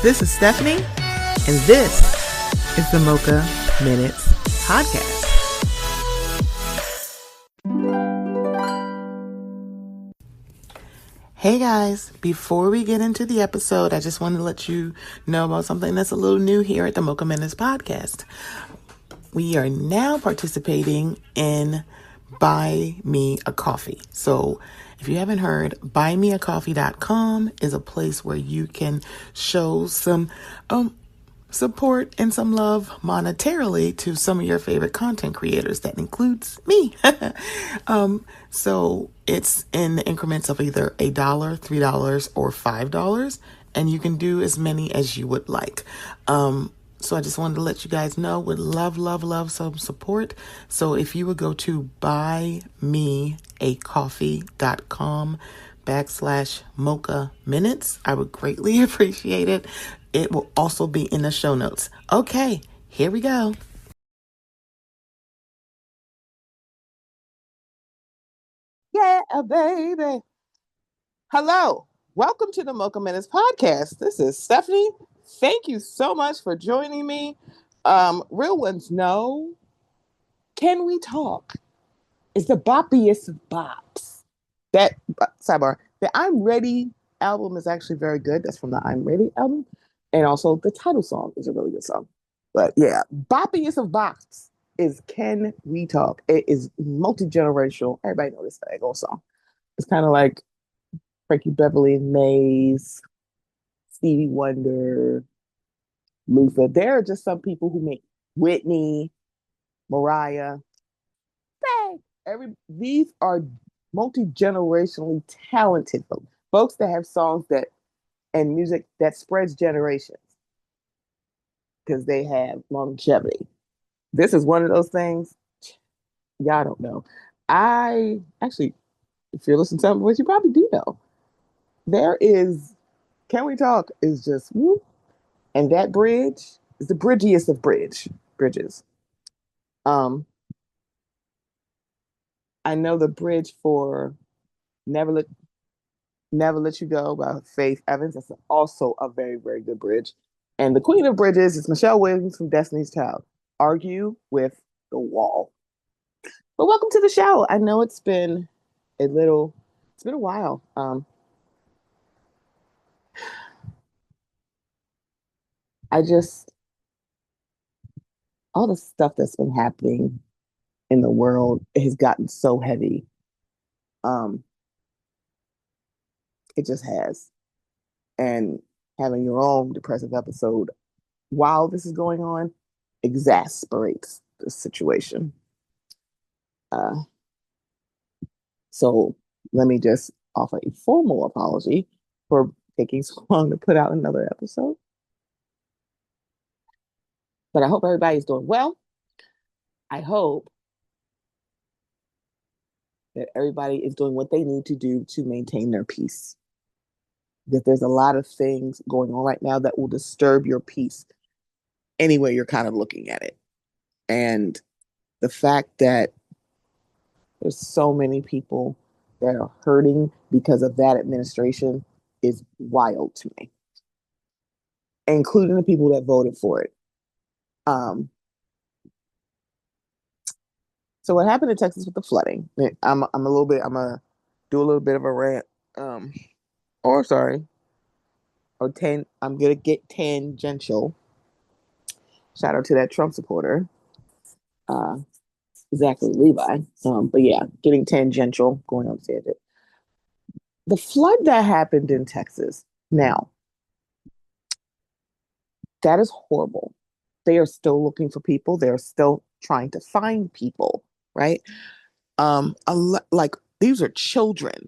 This is Stephanie, and this is the Mocha Minutes Podcast. Hey guys, before we get into the episode, I just wanted to let you know about something that's a little new here at the Mocha Minutes Podcast. We are now participating in Buy Me a Coffee. So if you haven't heard, buymeacoffee.com is a place where you can show some support and some love monetarily to some of your favorite content creators. That includes me. So it's in the increments of either $1, $3, or $5, and you can do as many as you would like. So I just wanted to let you guys know, would love some support. So if you would go to buymeacoffee.com/Mocha Minutes, I would greatly appreciate it. It will also be in the show notes. Okay, here we go. Yeah, baby. Hello. Welcome to the Mocha Minutes Podcast. This is Stephanie. Thank you so much for joining me. Real ones know, Can We Talk? It's the boppiest of bops. That, sidebar, the I'm Ready album is actually very good. That's from the I'm Ready album. And also the title song is a really good song. But yeah, boppiest of bops is Can We Talk? It is multi-generational. Everybody knows this old song. It's kind of like Frankie Beverly and Mays, Stevie Wonder, Luther. There are just some people who make Whitney, Mariah. These are multi-generationally talented folks that have songs that and music that spreads generations because they have longevity. This is one of those things. Y'all don't know. I actually, if you're listening to something, which you probably do know, there is Can We Talk is just whoop, and that bridge is the bridgiest of bridges. I know the bridge for Never Let You Go by Faith Evans. That's also a very, very good bridge. And the queen of bridges is Michelle Williams from Destiny's Child. Argue with the Wall. But welcome to the show. I know it's been a while. All the stuff that's been happening in the world has gotten so heavy. It just has. And having your own depressive episode while this is going on exasperates the situation. So let me just offer a formal apology for taking so long to put out another episode. But I hope everybody's doing well. I hope that everybody is doing what they need to do to maintain their peace. That there's a lot of things going on right now that will disturb your peace any way you're kind of looking at it. And the fact that there's so many people that are hurting because of that administration is wild to me, including the people that voted for it. So what happened in Texas with the flooding? I'm gonna do a little bit of a rant. I'm gonna get tangential. Shout out to that Trump supporter, Zachary Levi. But yeah, getting tangential, going on tangent. The flood that happened in Texas. Now, that is horrible. They are still looking for people. They're still trying to find people, right? Like these are children,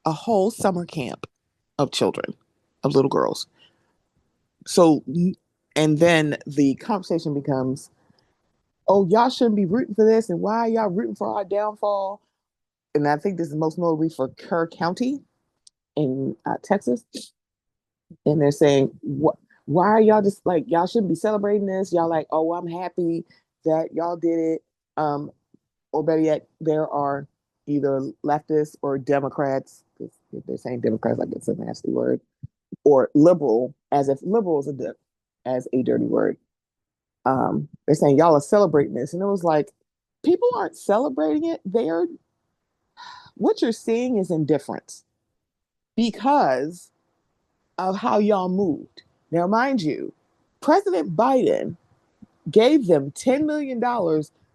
a whole summer camp of children, of little girls. So, and then the conversation becomes, oh, y'all shouldn't be rooting for this, and why are y'all rooting for our downfall? And I think this is most notably for Kerr County in Texas. And they're saying, why are y'all just like, y'all shouldn't be celebrating this? Y'all like, oh, I'm happy that y'all did it. Or better yet, there are either leftists or Democrats, if they're saying Democrats, like it's a nasty word, or liberal, as if liberal is as a dirty word. They're saying y'all are celebrating this, and it was like people aren't celebrating it. They're what you're seeing is indifference because of how y'all moved. Now, mind you, President Biden gave them $10 million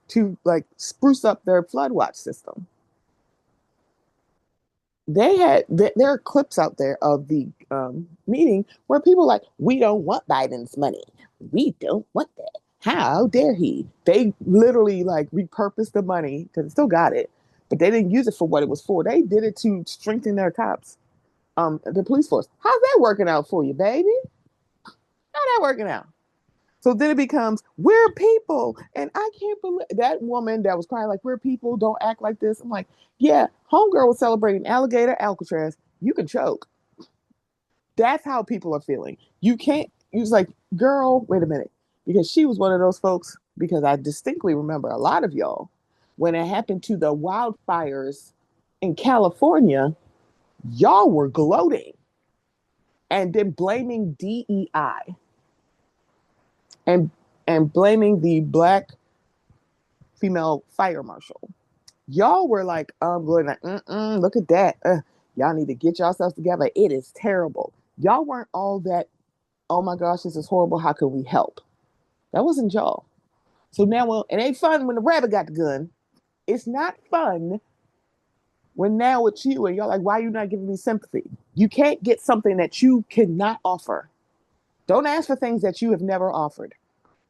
to like spruce up their flood watch system. They had there are clips out there of the meeting where people are like, we don't want Biden's money. We don't want that. How dare he? They literally like repurposed the money because they still got it, but they didn't use it for what it was for. They did it to strengthen their cops, the police force. How's that working out for you, baby? How's that working out? So then it becomes, we're people. And I can't believe that woman that was crying, like, we're people, don't act like this. I'm like, yeah, homegirl was celebrating alligator Alcatraz. You can choke. That's how people are feeling. You can't, you was like, girl, wait a minute. Because she was one of those folks, because I distinctly remember a lot of y'all, when it happened to the wildfires in California, y'all were gloating and then blaming DEI and blaming the black female fire marshal. Y'all were like, going like, look at that. Y'all need to get yourselves together. It is terrible. Y'all weren't all that, oh my gosh, this is horrible. How can we help? That wasn't y'all. So now, well, it ain't fun when the rabbit got the gun. It's not fun when now it's you and you're like, why are you not giving me sympathy? You can't get something that you cannot offer. Don't ask for things that you have never offered.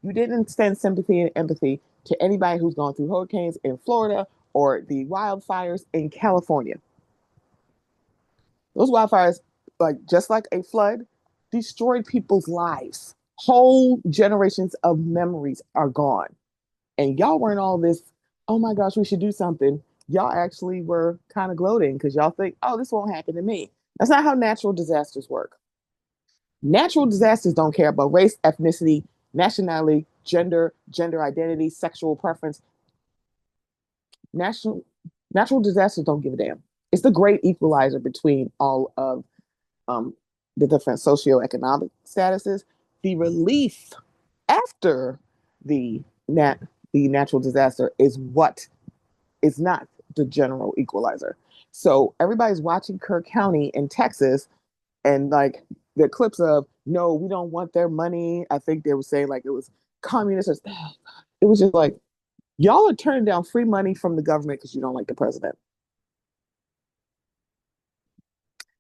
You didn't extend sympathy and empathy to anybody who's gone through hurricanes in Florida or the wildfires in California. Those wildfires, like just like a flood, destroyed people's lives. Whole generations of memories are gone. And y'all weren't all this, oh my gosh, we should do something. Y'all actually were kind of gloating because y'all think, oh, this won't happen to me. That's not how natural disasters work. Natural disasters don't care about race, ethnicity, nationality, gender identity, sexual preference. National Natural disasters don't give a damn. It's the great equalizer between all of um, the different socioeconomic statuses. The relief after the nat the natural disaster is what is not the general equalizer. So everybody's watching Kirk County in Texas and like the clips of no, we don't want their money. I think they were saying like it was communist. It was just like y'all are turning down free money from the government because you don't like the president.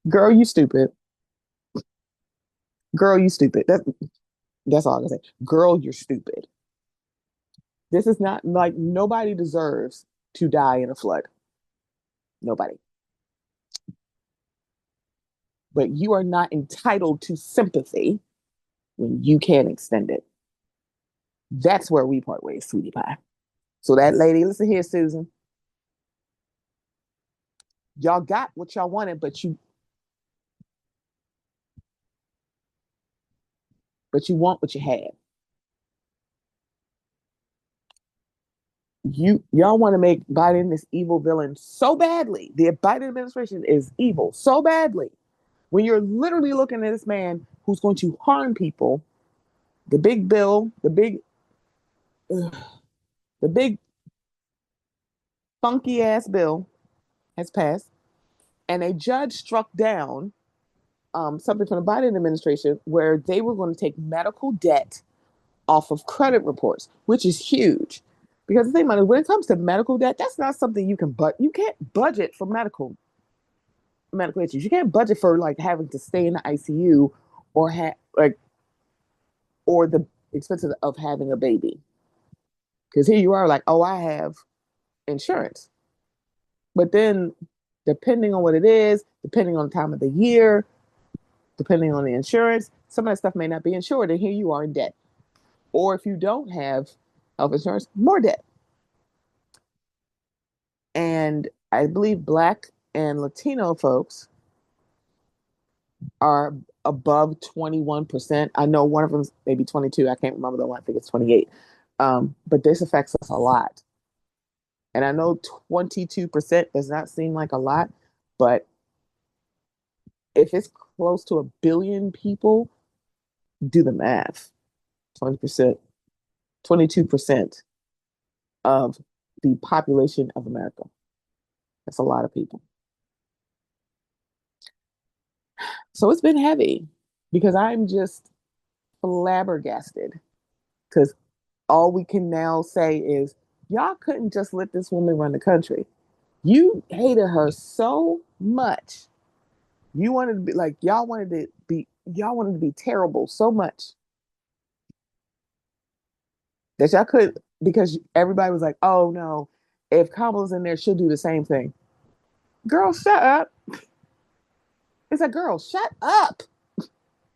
Girl, you stupid. Girl, you stupid. That's all I can say. Girl, you're stupid. This is not like nobody deserves to die in a flood. Nobody. But you are not entitled to sympathy when you can't extend it. That's where we part ways, sweetie pie. So that lady, listen here, Susan. Y'all got what y'all wanted, but you want what you had. Y'all want to make Biden this evil villain so badly. The Biden administration is evil so badly. When you're literally looking at this man who's going to harm people, the big bill, ugh, the big funky ass bill has passed, and a judge struck down something from the Biden administration where they were going to take medical debt off of credit reports, which is huge. Because the thing about it, when it comes to medical debt, that's not something you can you can't budget for medical issues. You can't budget for like having to stay in the ICU or or the expenses of having a baby. Because here you are, like, oh, I have insurance, but then depending on what it is, depending on the time of the year, depending on the insurance, some of that stuff may not be insured, and here you are in debt. Or if you don't have health insurance, more debt. And I believe Black and Latino folks are above 21%. I know one of them is maybe 22. I can't remember the one. I think it's 28. But this affects us a lot. And I know 22% does not seem like a lot, but if it's close to 1 billion people. Do the math. 20%, 22% of the population of America. That's a lot of people. So it's been heavy because I'm just flabbergasted because all we can now say is y'all couldn't just let this woman run the country. You hated her so much. You wanted to be like y'all wanted to be terrible so much that y'all could because everybody was like, oh no, if Kamala's in there, she'll do the same thing. Girl, shut up. It's a girl, shut up.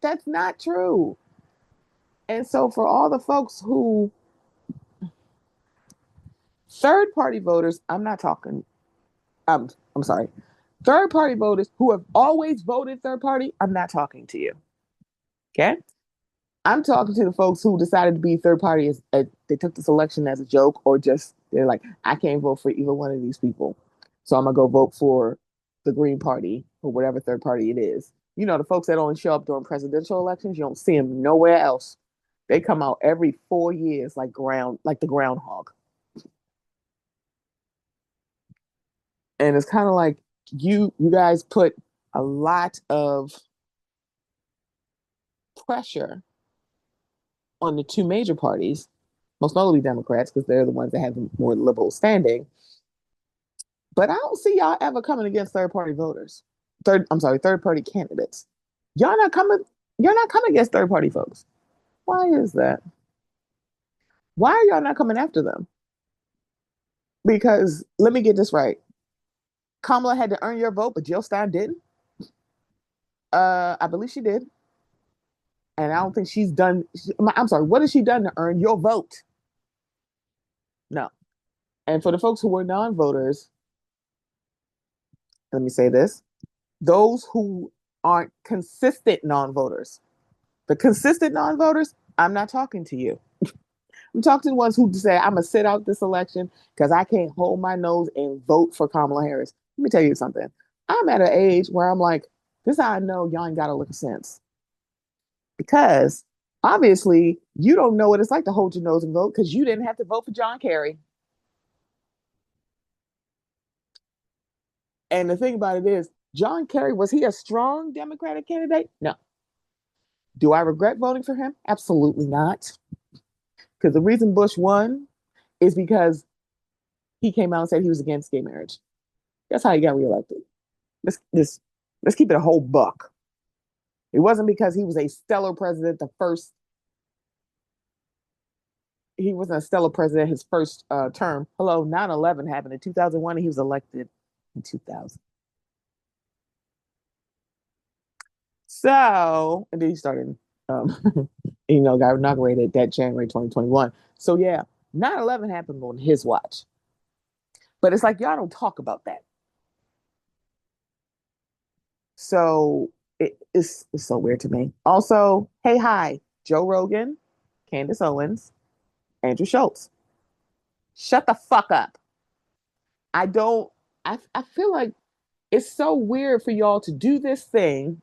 That's not true. And so for all the folks who third party voters, I'm not talking. I'm sorry. Third party voters who have always voted third party, I'm not talking to you. Okay? I'm talking to the folks who decided to be third party as they took this election as a joke or just they're like, I can't vote for either one of these people. So I'm gonna go vote for the Green Party or whatever third party it is. You know, the folks that only show up during presidential elections, you don't see them nowhere else. They come out every 4 years like the groundhog. And it's kind of like you guys put a lot of pressure on the two major parties, most notably Democrats, because they're the ones that have the more liberal standing. But I don't see y'all ever coming against third party voters. Third party candidates. Y'all not coming. You're not coming against third party folks. Why is that? Why are y'all not coming after them? Because let me get this right. Kamala had to earn your vote, but Jill Stein didn't. I believe she did. And I don't think she's done. I'm sorry. What has she done to earn your vote? No. And for the folks who were non-voters, let me say this: those who aren't consistent non-voters, the consistent non-voters, I'm not talking to you. I'm talking to the ones who say I'm gonna sit out this election because I can't hold my nose and vote for Kamala Harris. Let me tell you something. I'm at an age where I'm like, this is how I know y'all ain't got a lick of sense. Because obviously you don't know what it's like to hold your nose and vote because you didn't have to vote for John Kerry. And the thing about it is, John Kerry, was he a strong Democratic candidate? No. Do I regret voting for him? Absolutely not. Because the reason Bush won is because he came out and said he was against gay marriage. That's how he got reelected. Let's keep it a whole buck. It wasn't because he was a stellar president he wasn't a stellar president his first term. Hello, 9/11 happened in 2001 and he was elected in 2000. So, and then he started, got inaugurated that January 2021. So yeah, 9/11 happened on his watch. But it's like y'all don't talk about that. So it's so weird to me. Also, hey, hi, Joe Rogan, Candace Owens, Andrew Schultz. Shut the fuck up. I don't, I feel like it's so weird for y'all to do this thing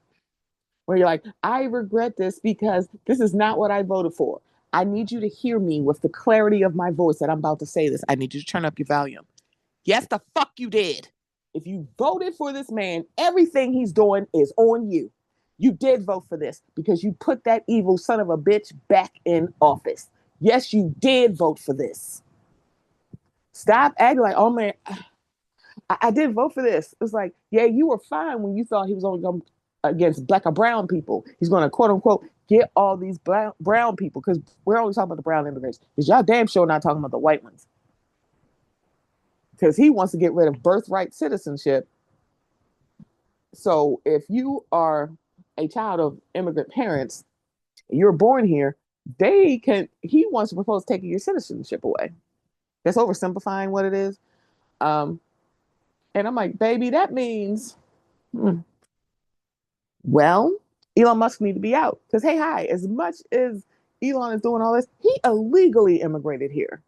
where you're like, I regret this because this is not what I voted for. I need you to hear me with the clarity of my voice that I'm about to say this. I need you to turn up your volume. Yes, the fuck you did. If you voted for this man, everything he's doing is on you. You did vote for this because you put that evil son of a bitch back in office. Yes, you did vote for this. Stop acting like, oh man, I did vote for this. It's like, yeah, you were fine when you thought he was only going against black or brown people. He's going to quote unquote get all these brown people because we're only talking about the brown immigrants. Because y'all damn sure not talking about the white ones. Because he wants to get rid of birthright citizenship. So if you are a child of immigrant parents, you're born here, he wants to propose taking your citizenship away. That's oversimplifying what it is. And I'm like, baby, that means, well, Elon Musk need to be out. Because, hey, hi, as much as Elon is doing all this, he illegally immigrated here.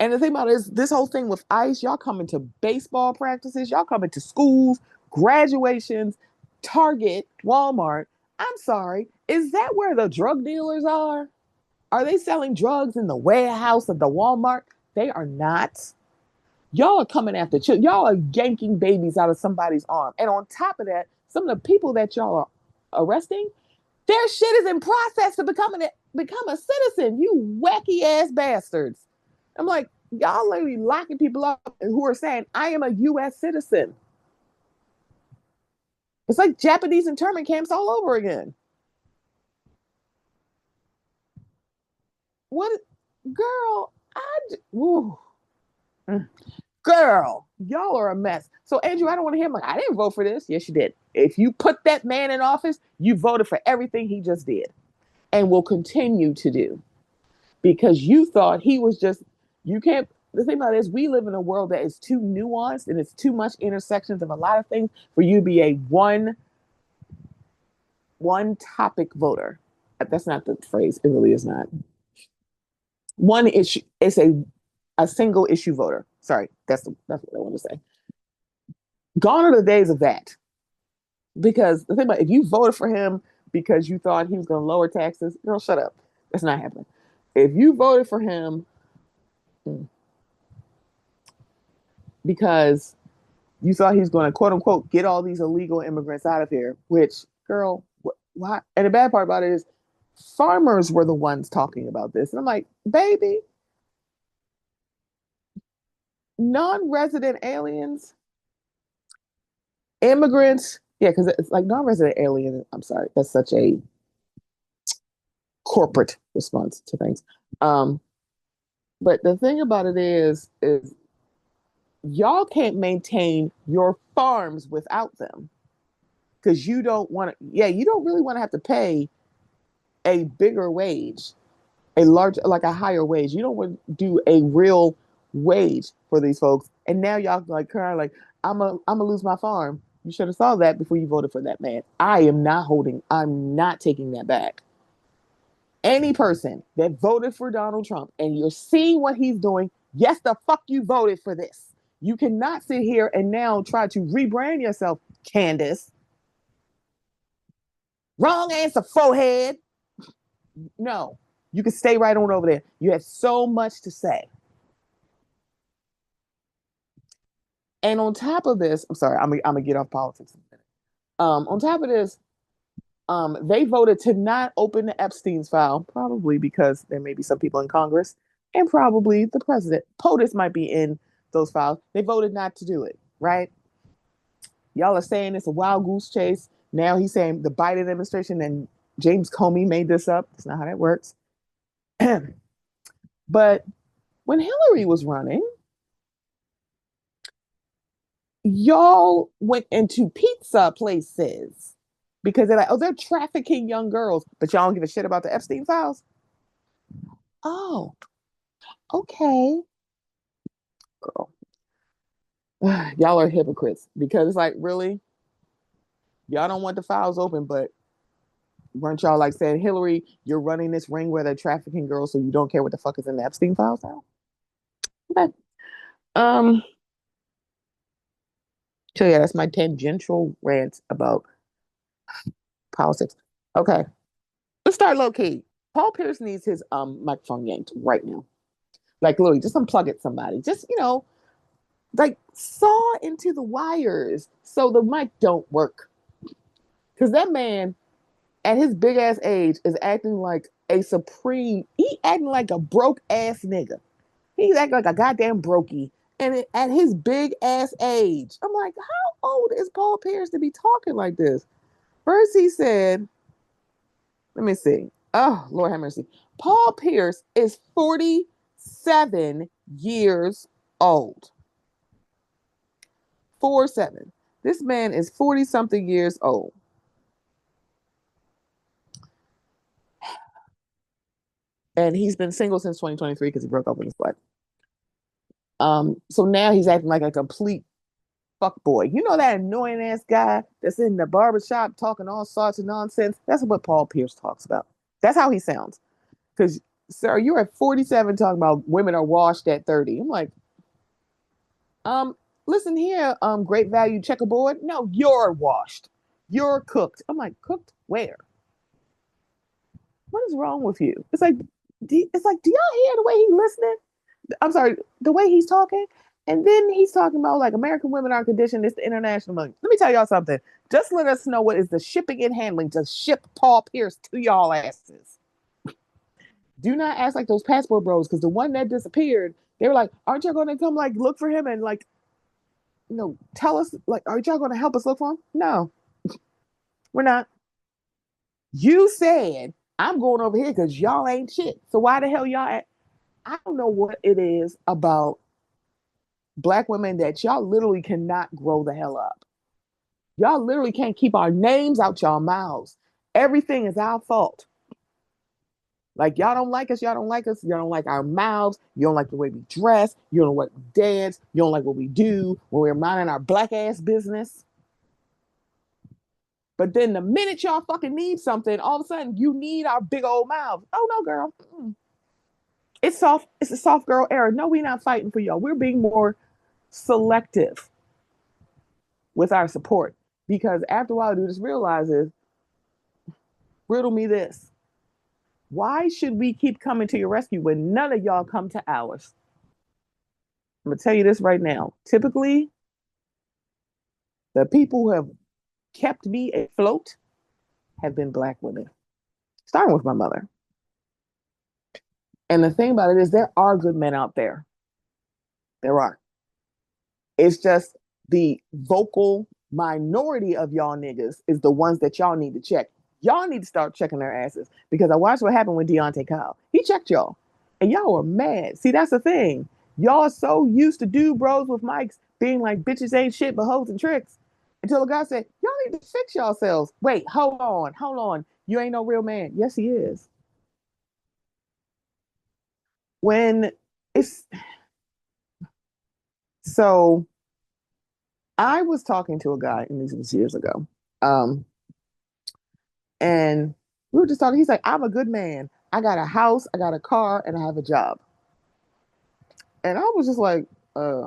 And the thing about it is, this whole thing with ICE, y'all coming to baseball practices, y'all coming to schools graduations, Target, Walmart. I'm sorry, is that where the drug dealers are? Are they selling drugs in the warehouse of the Walmart? They are not. Y'all are coming after children. Y'all are yanking babies out of somebody's arm. And on top of that, some of the people that y'all are arresting, their shit is in process to become a citizen. You wacky ass bastards. I'm like, y'all literally locking people up who are saying, I am a US citizen. It's like Japanese internment camps all over again. What, girl? Ooh. Girl, y'all are a mess. So, Andrew, I don't want to hear I didn't vote for this. Yes, you did. If you put that man in office, you voted for everything he just did and will continue to do because you thought he was just, you can't. The thing about it is, we live in a world that is too nuanced and it's too much intersections of a lot of things for you to be a one topic voter. That's not the phrase. It really is not. One issue. It's a single issue voter. Sorry, that's what I want to say. Gone are the days of that. Because the thing about if you voted for him because you thought he was going to lower taxes, girl, shut up. That's not happening. If you voted for him because you thought he was going to quote unquote get all these illegal immigrants out of here, which, girl, why? And the bad part about it is farmers were the ones talking about this. And I'm like, baby, non-resident aliens, immigrants, yeah, because it's like non-resident alien. I'm sorry, that's such a corporate response to things. Um, but the thing about it is y'all can't maintain your farms without them because you don't want to. Yeah, you don't really want to have to pay a bigger wage, a large, like a higher wage. You don't want to do a real wage for these folks. And now y'all like kind of like, I'm gonna lose my farm. You should have saw that before you voted for that man. I'm not taking that back. Any person that voted for Donald Trump and you're seeing what he's doing, yes, the fuck you voted for this. You cannot sit here and now try to rebrand yourself, Candace. Wrong answer, forehead. No, you can stay right on over there. You have so much to say. And on top of this, I'm sorry, I'm gonna get off politics in a minute. On top of this, they voted to not open the Epstein's file, probably because there may be some people in Congress and probably the president. POTUS might be in those files. They voted not to do it, right? Y'all are saying it's a wild goose chase. Now he's saying the Biden administration and James Comey made this up. That's not how that works. But when Hillary was running, y'all went into pizza places because they're like, oh, they're trafficking young girls, but y'all don't give a shit about the Epstein files. Oh, okay, girl. Y'all are hypocrites because it's like, really? Y'all don't want the files open, but weren't y'all like saying, Hillary, you're running this ring where they're trafficking girls, so you don't care what the fuck is in the Epstein files now? Okay. Um, so yeah, that's my tangential rant about politics. Okay. Let's start low key. Paul Pierce needs his microphone yanked right now. Like literally, just unplug it somebody. Just, like saw into the wires so the mic don't work. Cause that man at his big ass age is acting like he acting like a broke ass nigga. He's acting like a goddamn brokey. And at his big ass age, I'm like, how old is Paul Pierce to be talking like this? First he said, let me see. Oh, Lord have mercy. Paul Pierce is 47 years old. 47. This man is 40 something years old. And he's been single since 2023 because he broke up with his wife. So now he's acting like a complete fuck boy. You know that annoying ass guy that's in the barbershop talking all sorts of nonsense? That's what Paul Pierce talks about. That's how he sounds. Because, sir, you're at 47 talking about women are washed at 30. I'm like, listen here, great value checkerboard. No, you're washed. You're cooked. I'm like, cooked where? What is wrong with you? It's like, it's like, do y'all hear the way he's listening? I'm sorry, the way he's talking. And then he's talking about like American women are conditioned. It's the international money. Let me tell y'all something. Just let us know what is the shipping and handling to ship Paul Pierce to y'all asses. Do not ask like those passport bros, because the one that disappeared, they were like, aren't y'all going to come like look for him and like, tell us, like, aren't y'all going to help us look for him? No, we're not. You said, I'm going over here because y'all ain't shit. So why the hell y'all at? I don't know what it is about Black women that y'all literally cannot grow the hell up. Y'all literally can't keep our names out y'all mouths. Everything is our fault. Like, y'all don't like us, y'all don't like us, y'all don't like our mouths, you don't like the way we dress, you don't like we dance, you don't like what we do when we're minding our black ass business. But then the minute y'all fucking need something, all of a sudden you need our big old mouths. Oh no, girl. It's soft, it's a soft girl era. No, we're not fighting for y'all. We're being more selective with our support. Because after a while, dude just realizes, riddle me this. Why should we keep coming to your rescue when none of y'all come to ours? I'm gonna tell you this right now. Typically, the people who have kept me afloat have been Black women, starting with my mother. And the thing about it is, there are good men out there. There are. It's just the vocal minority of y'all niggas is the ones that y'all need to check. Y'all need to start checking their asses, because I watched what happened with Deontay Kyle. He checked y'all, and y'all were mad. See, that's the thing. Y'all are so used to dude bros with mics being like, bitches ain't shit but hoes and tricks, until the guy said, y'all need to fix yourselves. Wait, hold on. You ain't no real man. Yes, he is. When it's so, I was talking to a guy, and this was years ago. Um, and we were just talking. He's like, I'm a good man. I got a house, I got a car, and I have a job. And I was just like, I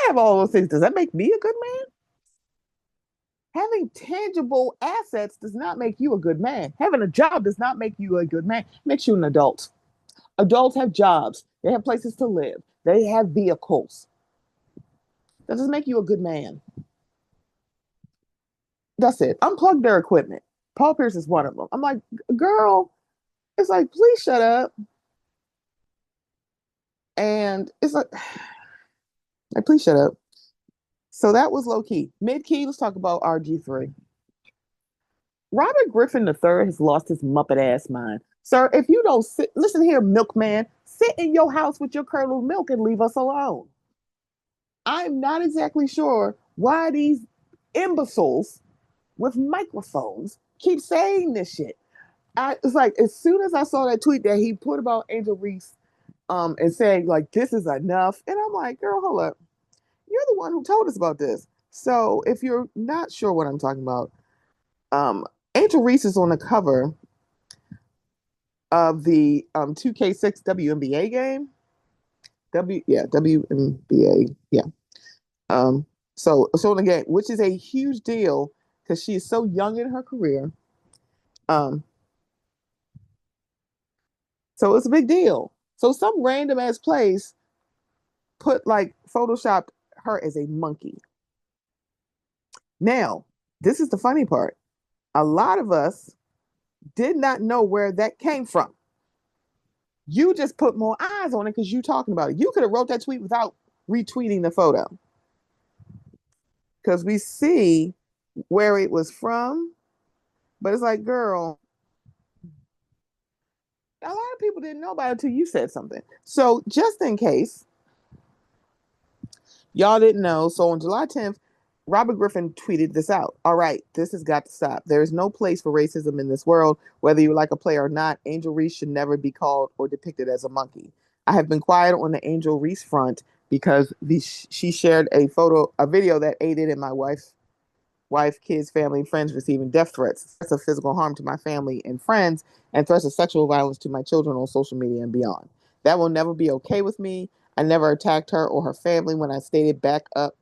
have all those things. Does that make me a good man? Having tangible assets does not make you a good man. Having a job does not make you a good man. It makes you an adult. Adults have jobs. They have places to live. They have vehicles. That doesn't make you a good man. That's it. Unplug their equipment. Paul Pierce is one of them. I'm like, girl, it's like, please shut up. And it's like, please shut up. So that was low key. Mid key, let's talk about RG3. Robert Griffin III has lost his Muppet ass mind. Sir, if you don't listen here, milkman, sit in your house with your curdled milk and leave us alone. I'm not exactly sure why these imbeciles with microphones keep saying this shit. It's like, as soon as I saw that tweet that he put about Angel Reese and saying like, this is enough. And I'm like, girl, hold up. You're the one who told us about this. So if you're not sure what I'm talking about, Angel Reese is on the cover of the 2K6 WNBA game. WNBA. Yeah. So again, which is a huge deal because she is so young in her career. Um, so it's a big deal. So some random ass place put like photoshopped her as a monkey. Now, this is the funny part. A lot of us did not know where that came from. You just put more eyes on it because you talking about it. You could have wrote that tweet without retweeting the photo. Because we see where it was from, but it's like, girl, a lot of people didn't know about it until you said something. So just in case y'all didn't know, so on July 10th, Robert Griffin tweeted this out. All right, this has got to stop. There is no place for racism in this world. Whether you like a player or not, Angel Reese should never be called or depicted as a monkey. I have been quiet on the Angel Reese front because she shared a video that aided in my wife, kids, family, and friends receiving death threats, threats of physical harm to my family and friends, and threats of sexual violence to my children on social media and beyond. That will never be okay with me. I never attacked her or her family when I stated and backed up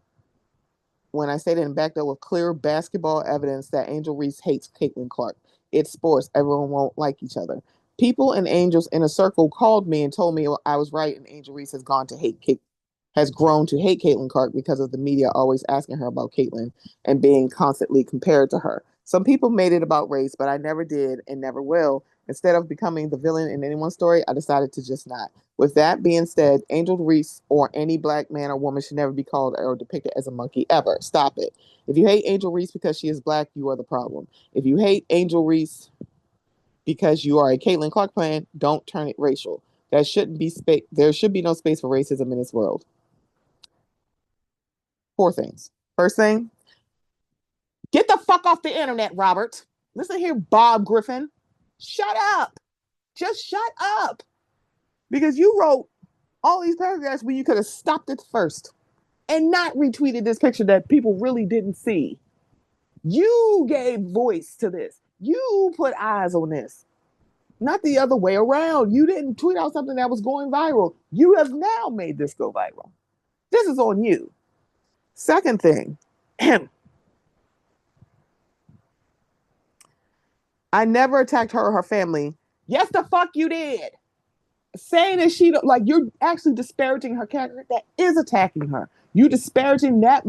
with clear basketball evidence that Angel Reese hates Caitlin Clark. It's sports. Everyone won't like each other. People and Angels in a circle called me and told me I was right, and Angel Reese has grown to hate Caitlin Clark because of the media always asking her about Caitlin and being constantly compared to her. Some people made it about race, but I never did and never will. Instead of becoming the villain in anyone's story, I decided to just not. With that being said, Angel Reese or any black man or woman should never be called or depicted as a monkey ever. Stop it. If you hate Angel Reese because she is black, you are the problem. If you hate Angel Reese because you are a Caitlin Clark fan, don't turn it racial. There should be no space for racism in this world. 4 things. First thing, get the fuck off the internet, Robert. Listen here, Bob Griffin. Shut up. Just shut up. Because you wrote all these paragraphs where you could have stopped it first and not retweeted this picture that people really didn't see. You gave voice to this. You put eyes on this. Not the other way around. You didn't tweet out something that was going viral. You have now made this go viral. This is on you. Second thing, I never attacked her or her family. Yes, the fuck you did. Saying that like you're actually disparaging her character. That is attacking her. You disparaging that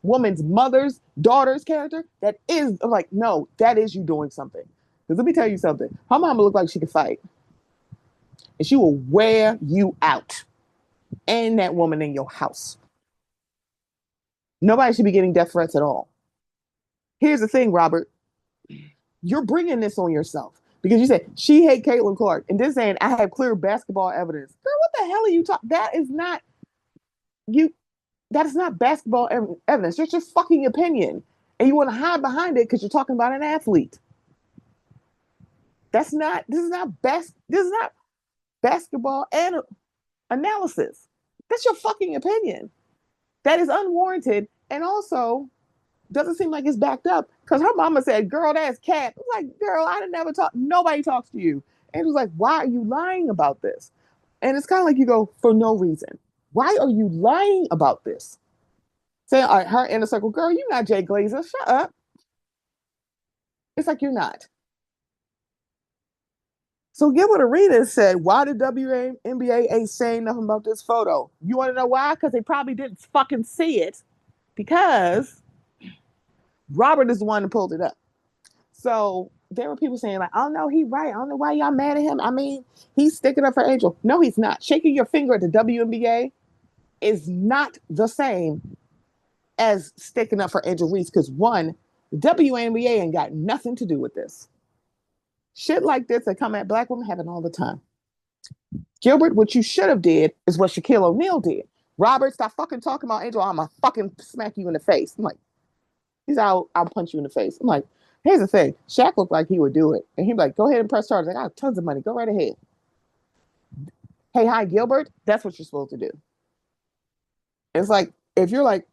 woman's daughter's character. That is like, no, that is you doing something. Because let me tell you something. Her mama looked like she could fight. And she will wear you out. And that woman in your house. Nobody should be getting death threats at all. Here's the thing, Robert. You're bringing this on yourself because you said she hate Caitlin Clark, and this saying I have clear basketball evidence. Girl, what the hell are you talking? That is not you. That is not basketball evidence. It's your fucking opinion, and you want to hide behind it because you're talking about an athlete. This is not basketball and analysis. That's your fucking opinion. That is unwarranted, and also doesn't seem like it's backed up because her mama said, girl, that's cat. I'm like, girl, I didn't never talk. Nobody talks to you. And it was like, why are you lying about this? And it's kind of like you go, for no reason. Why are you lying about this? Saying, all right, her inner circle, girl, you're not Jay Glazer. Shut up. It's like you're not. So Gilbert Arenas said, why the WNBA ain't saying nothing about this photo? You want to know why? Because they probably didn't fucking see it because Robert is the one who pulled it up. So there were people saying like, oh no, he's right. I don't know why y'all mad at him. I mean, he's sticking up for Angel. No, he's not. Shaking your finger at the WNBA is not the same as sticking up for Angel Reese because one, the WNBA ain't got nothing to do with this. Shit like this that come at black women happen all the time. Gilbert, what you should have did is what Shaquille O'Neal did. Robert, stop fucking talking about Angel. I'm gonna fucking smack you in the face. I'm like, I'll punch you in the face. I'm like, here's the thing. Shaq looked like he would do it. And he'd be like, go ahead and press charges. I got tons of money. Go right ahead. Hey, hi, Gilbert. That's what you're supposed to do. It's like, if you're like,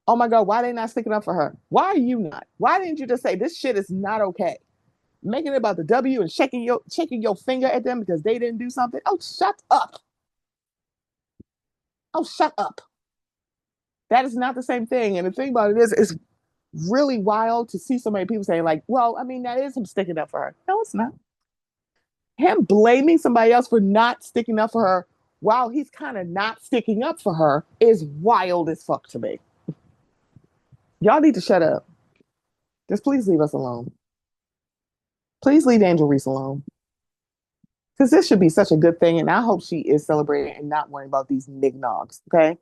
oh my God, why are they not sticking up for her? Why are you not? Why didn't you just say this shit is not okay? Making it about the W and shaking your finger at them because they didn't do something. Oh, shut up. Oh, shut up. That is not the same thing. And the thing about it is, it's really wild to see so many people saying, like, well, I mean, that is him sticking up for her. No, it's not. Him blaming somebody else for not sticking up for her while he's kind of not sticking up for her is wild as fuck to me. Y'all need to shut up. Just please leave us alone. Please leave Angel Reese alone. Because this should be such a good thing. And I hope she is celebrating and not worrying about these nignogs, okay?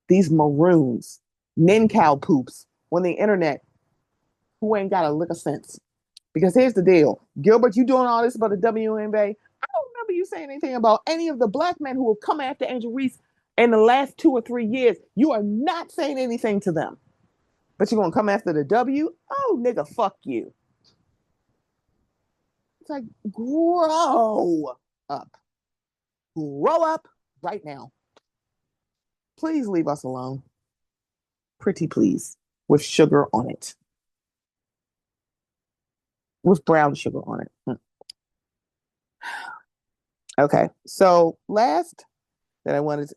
These maroons, nincow poops on the internet who ain't got a lick of sense. Because here's the deal. Gilbert, you doing all this about the WNBA. I don't remember you saying anything about any of the black men who have come after Angel Reese in the last 2 or 3 years. You are not saying anything to them. But you're going to come after the W? Oh, nigga, fuck you. It's like, grow up. Grow up right now. Please leave us alone. Pretty please. With sugar on it. With brown sugar on it. Okay. So last that I wanted to,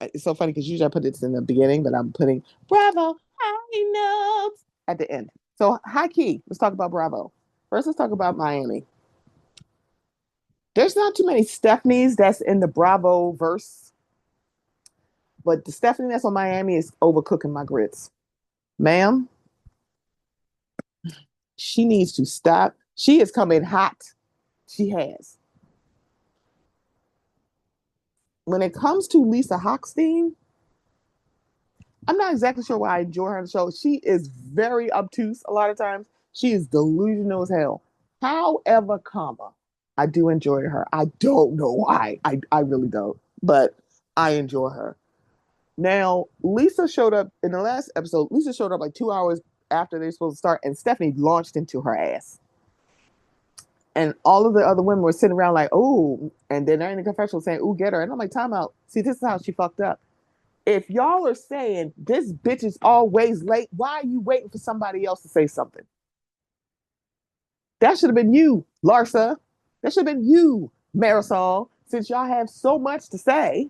it's so funny because usually I put this in the beginning, but I'm putting Bravo Highnotes at the end. So high key, let's talk about Bravo. First, let's talk about Miami. There's not too many Stephanies that's in the Bravo verse, but the Stephanie that's on Miami is overcooking my grits. Ma'am, she needs to stop. She is coming hot. She has. When it comes to Lisa Hochstein, I'm not exactly sure why I enjoy her on the show. She is very obtuse a lot of times. She is delusional as hell. However, comma, I do enjoy her. I don't know why. I really don't. But I enjoy her. Now, Lisa showed up in the last episode. Lisa showed up like 2 hours after they were supposed to start, and Stephanie launched into her ass. And all of the other women were sitting around like, oh, and then they're in the confessional saying, ooh, get her. And I'm like, time out. See, this is how she fucked up. If y'all are saying this bitch is always late, why are you waiting for somebody else to say something? That should have been you, Larsa. That should have been you, Marisol. Since y'all have so much to say,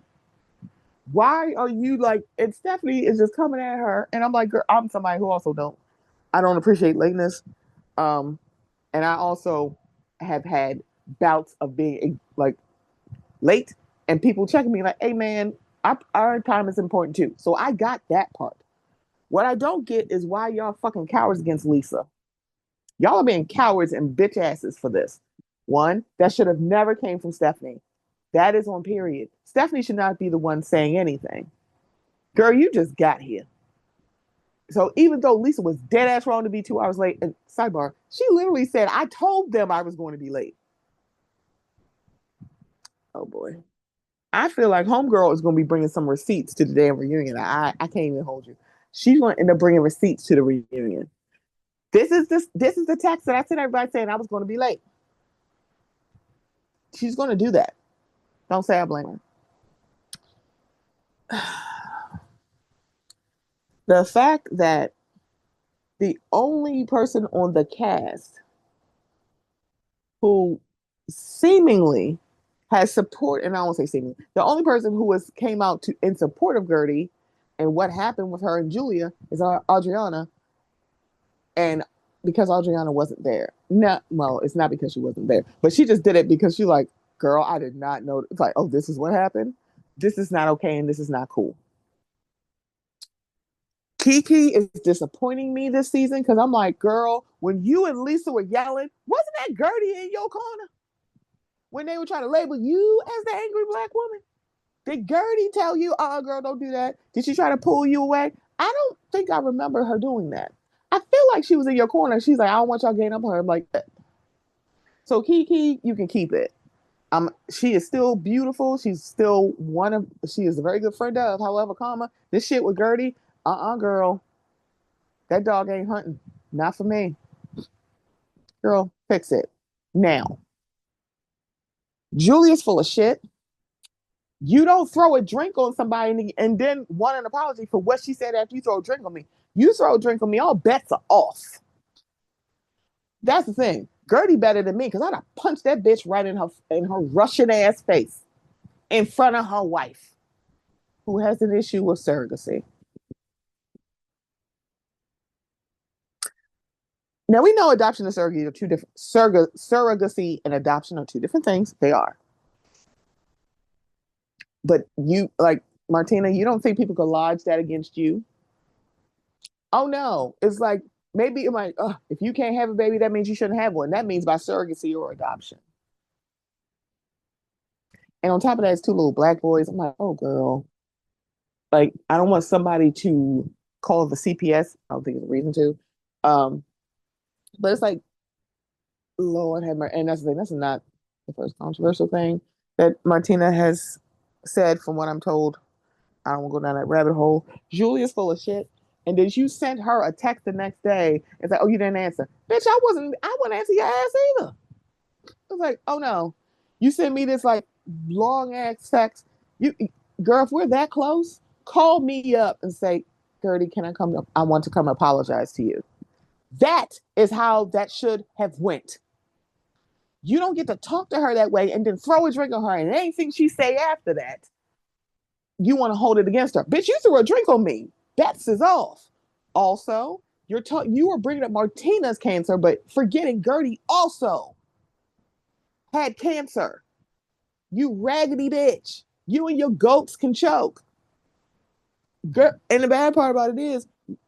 why are you like? And Stephanie is just coming at her, and I'm like, girl, I'm somebody who also I don't appreciate lateness, um, and I also have had bouts of being like late, and people checking me like, hey man, our time is important too. So I got that part. What I don't get is why y'all fucking cowards against Lisa. Y'all are being cowards and bitch asses for this. One, that should have never came from Stephanie. That is on period. Stephanie should not be the one saying anything. Girl, you just got here. So even though Lisa was dead ass wrong to be 2 hours late, and sidebar, she literally said, I told them I was going to be late. Oh boy. I feel like Homegirl is going to be bringing some receipts to the damn reunion. I can't even hold you. She's going to end up bringing receipts to the reunion. This is the text that I sent everybody saying I was going to be late. She's going to do that. Don't say I blame her. The fact that the only person on the cast who seemingly has support, and I won't say seemingly, the only person who came out to in support of Gertie and what happened with her and Julia is Adriana, and because Adriana wasn't there. No, well, it's not because she wasn't there, but she just did it because she's like, girl, I did not know. It's like, oh, this is what happened. This is not okay, and this is not cool. Kiki is disappointing me this season because I'm like, girl, when you and Lisa were yelling, wasn't that Gertie in your corner? When they were trying to label you as the angry black woman? Did Gertie tell you, girl, don't do that? Did she try to pull you away? I don't think I remember her doing that. I feel like she was in your corner. She's like, I don't want y'all getting up on her. I'm like, so Kiki, you can keep it. She is still beautiful. She's still she is a very good friend of. However, comma, this shit with Gertie, girl, that dog ain't hunting. Not for me. Girl, fix it. Now, Julia's full of shit. You don't throw a drink on somebody and then want an apology for what she said after you throw a drink on me. You throw a drink on me, all bets are off. That's the thing. Gertie better than me because I'd have punched that bitch right in her Russian ass face in front of her wife, who has an issue with surrogacy. Now we know adoption and surrogacy are two different surrogacy and adoption are two different things. They are. But you like Martina, you don't think people could lodge that against you? Oh no. It's like maybe it might if you can't have a baby, that means you shouldn't have one. That means by surrogacy or adoption. And on top of that, it's two little black boys. I'm like, oh girl. Like, I don't want somebody to call the CPS. I don't think there's a reason to. But it's like, Lord have mercy. And that's the thing. That's not the first controversial thing that Martina has said, from what I'm told. I don't want to go down that rabbit hole. Julia's full of shit. And then you sent her a text the next day and said, oh, you didn't answer. Bitch, I wouldn't answer your ass either. I was like, oh no. You sent me this like long ass text. Girl, if we're that close, call me up and say, Gertie, can I come up? I want to come apologize to you. That is how that should have went. You don't get to talk to her that way and then throw a drink on her and anything she say after that, you want to hold it against her. Bitch, you threw a drink on me. Bets is off. Also, you were bringing up Martina's cancer, but forgetting Gertie also had cancer. You raggedy bitch. You and your goats can choke. And the bad part about it is,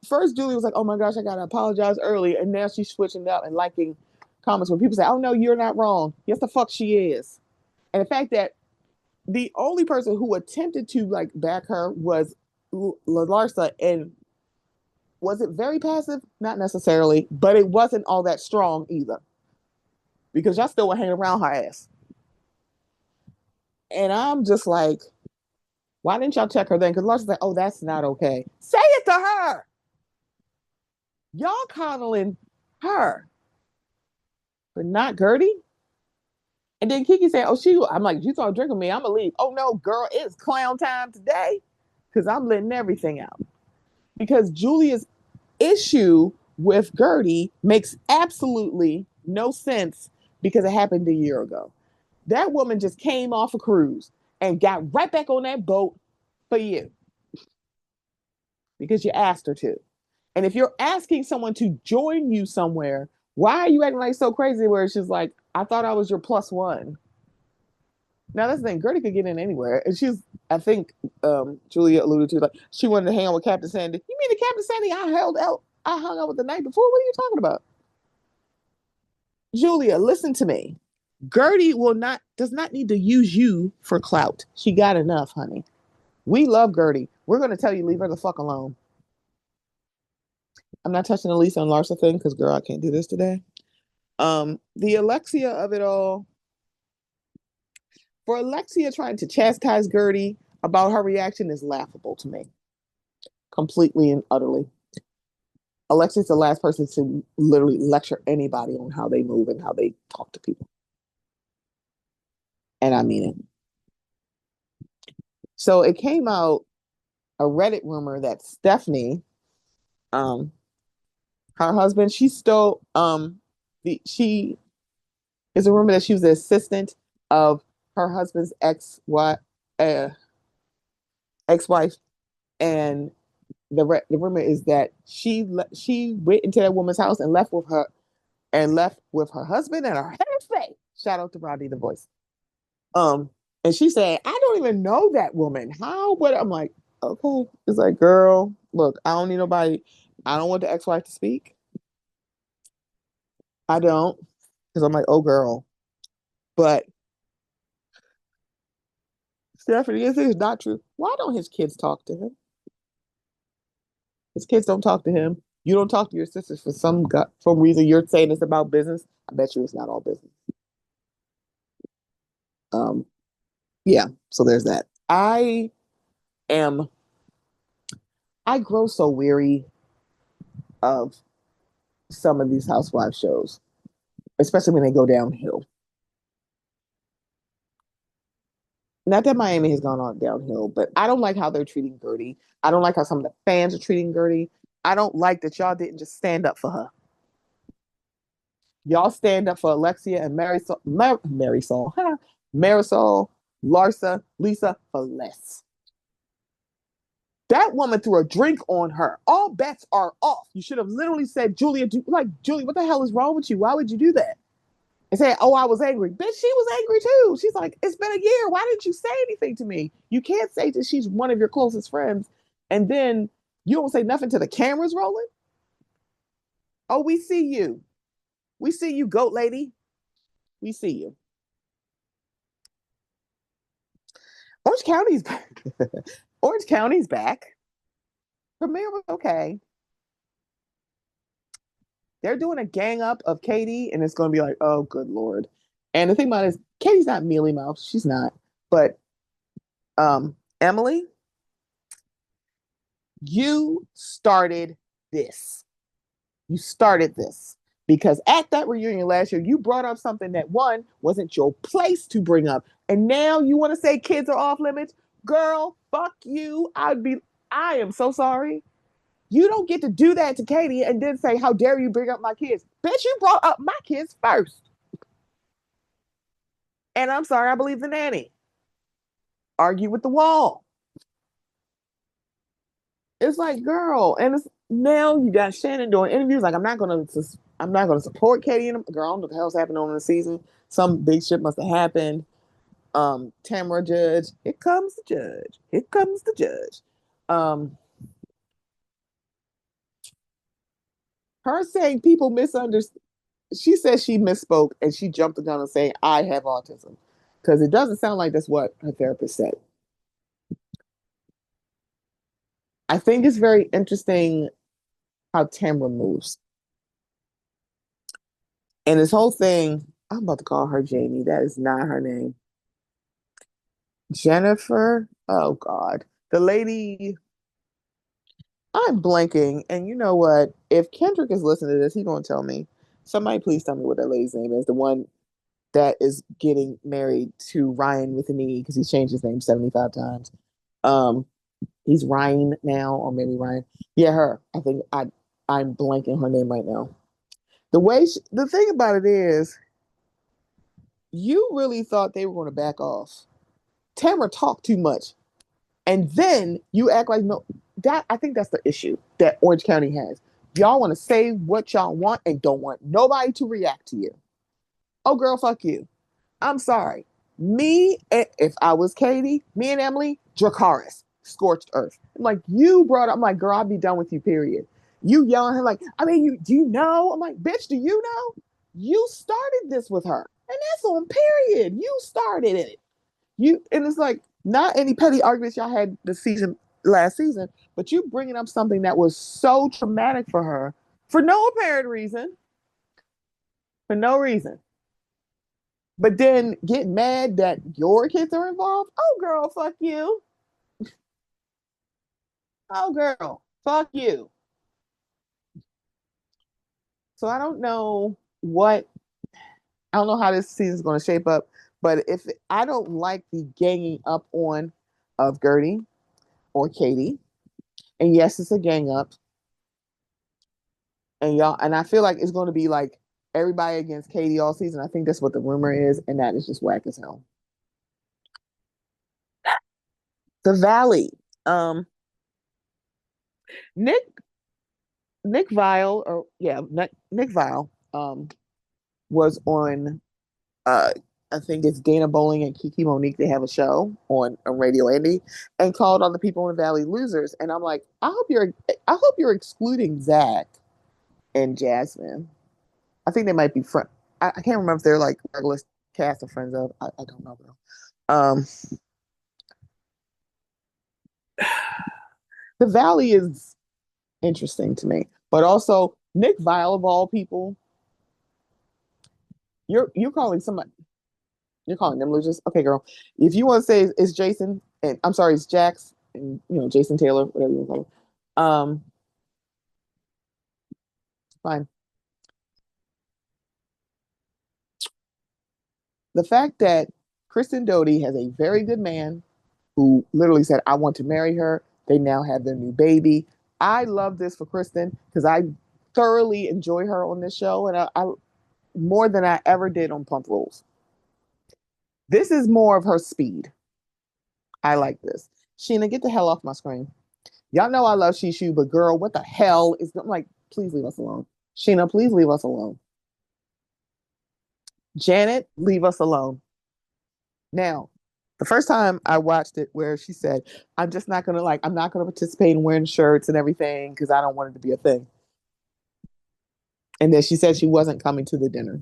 first Julie was like, oh my gosh, I gotta apologize early. And now she's switching out and liking comments when people say, oh no, you're not wrong. Yes, the fuck she is. And the fact that the only person who attempted to like back her was Larsa, and was it very passive? Not necessarily, but it wasn't all that strong either. Because y'all still were hanging around her ass. And I'm just like, why didn't y'all check her then? Because Larsa's like, oh, that's not okay. Say it to her. Y'all coddling her, but not Gertie. And then Kiki said, oh, I'm like, you throw a drink on me, I'm gonna leave. Oh no, girl, it's clown time today. Because I'm letting everything out. Because Julia's issue with Gertie makes absolutely no sense because it happened a year ago. That woman just came off a cruise and got right back on that boat for you because you asked her to. And if you're asking someone to join you somewhere, why are you acting like so crazy where she's like, I thought I was your plus one? Now that's the thing, Gertie could get in anywhere. And I think Julia alluded to, like, she wanted to hang out with Captain Sandy. You mean the Captain Sandy I hung out with the night before? What are you talking about? Julia, listen to me. Gertie does not need to use you for clout. She got enough, honey. We love Gertie. We're gonna tell you, leave her the fuck alone. I'm not touching the Lisa and Larsa thing because girl, I can't do this today. The Alexia of it all. For Alexia trying to chastise Gertie about her reaction is laughable to me. Completely and utterly. Alexia's the last person to literally lecture anybody on how they move and how they talk to people. And I mean it. So it came out a Reddit rumor that Stephanie, her husband, she is a rumor that she was the assistant of her husband's ex-wife, and the rumor is that she went into that woman's house and left with her husband and her husband. Shout out to Rodney the voice. And she said, I don't even know that woman. How would I'm like, okay. It's like, girl, look, I don't need nobody. I don't want the ex-wife to speak. I don't. Because I'm like, oh girl. But Stephanie, this is not true. Why don't his kids talk to him? His kids don't talk to him. You don't talk to your sisters for some reason. You're saying it's about business. I bet you it's not all business. Yeah. So there's that. I grow so weary of some of these housewife shows, especially when they go downhill. Not that Miami has gone on downhill, but I don't like how they're treating Gertie. I don't like how some of the fans are treating Gertie. I don't like that y'all didn't just stand up for her. Y'all stand up for Alexia and Marisol, Marisol, Larsa, Lisa for less. That woman threw a drink on her. All bets are off. You should have literally said, Julia, Julie, what the hell is wrong with you? Why would you do that? And say, oh, I was angry. Bitch, she was angry too. She's like, it's been a year. Why didn't you say anything to me? You can't say that she's one of your closest friends and then you don't say nothing to the cameras rolling. Oh, we see you. We see you, goat lady. We see you. Orange County's back. Orange County's back. Premier was okay. They're doing a gang up of Katie, and it's going to be like, oh, good Lord. And the thing about it is, Katie's not mealy mouth. She's not. But Emily, you started this. You started this. Because at that reunion last year, you brought up something that, one, wasn't your place to bring up. And now you want to say kids are off limits? Girl, fuck you. I am so sorry. You don't get to do that to Katie and then say, how dare you bring up my kids? Bitch, you brought up my kids first. And I'm sorry, I believe the nanny. Argue with the wall. It's like, girl, and it's now you got Shannon doing interviews. Like, I'm not gonna support Katie and them. Girl, I don't know what the hell's happening on the season. Some big shit must have happened. Tamara Judge, here comes the judge. Here comes the judge. Um, her saying people misunderstood. She says she misspoke and she jumped the gun and saying I have autism because it doesn't sound like that's what her therapist said. I think it's very interesting how Tamara moves. And this whole thing, I'm about to call her Jamie. That is not her name. Jennifer. Oh God. The lady, I'm blanking. And you know what? If Kendrick is listening to this, he's gonna tell me. Somebody please tell me what that lady's name is. The one that is getting married to Ryan with an E because he's changed his name 75 times. Um, he's Ryan now, or maybe Ryan. Yeah, her. I'm blanking her name right now. The thing about it is, you really thought they were going to back off. Tamara talked too much, and then you act like no. That I think that's the issue that Orange County has. Y'all want to say what y'all want and don't want nobody to react to you. Oh, girl, fuck you. I'm sorry. If I was Katie, me and Emily, Dracaris, scorched earth. I'm like, you brought up, I'm like, girl, I'll be done with you, period. You yelling her like, I mean, do you know? I'm like, bitch, do you know? You started this with her. And that's on period. You started it. And it's like, not any petty arguments y'all had last season, but you bringing up something that was so traumatic for her for no apparent reason, for no reason. But then get mad that your kids are involved. Oh, girl, fuck you. Oh, girl, fuck you. So I don't know how this season's going to shape up. But if I don't like the ganging up on of Gertie or Katie, and yes, it's a gang up, and I feel like it's going to be like everybody against Katie all season. I think that's what the rumor is, and that is just whack as hell. The Valley. Um, Nick Nick Vile, or yeah, Nick Vile, was on. Uh, I think it's Dana Bowling and Kiki Monique. They have a show on Radio Andy, and called all the people in the Valley losers. And I'm like, I hope you're excluding Zach and Jasmine. I think they might be friends. I can't remember if they're like regular cast of friends of. I don't know though. The Valley is interesting to me, but also Nick Vile of all people. You're calling somebody. You're calling them losers. Okay, girl. If you want to say it's Jason, and I'm sorry, it's Jax, and Jason Taylor, whatever you want to call him. Fine. The fact that Kristen Doty has a very good man who literally said, "I want to marry her." They now have their new baby. I love this for Kristen because I thoroughly enjoy her on this show, and I more than I ever did on Pump Rules. This is more of her speed. I like this. Sheena, get the hell off my screen. Y'all know I love Shishu, but girl, what the hell is I'm like, please leave us alone. Sheena, please leave us alone. Janet, leave us alone. Now, the first time I watched it where she said, I'm not gonna participate in wearing shirts and everything because I don't want it to be a thing. And then she said she wasn't coming to the dinner.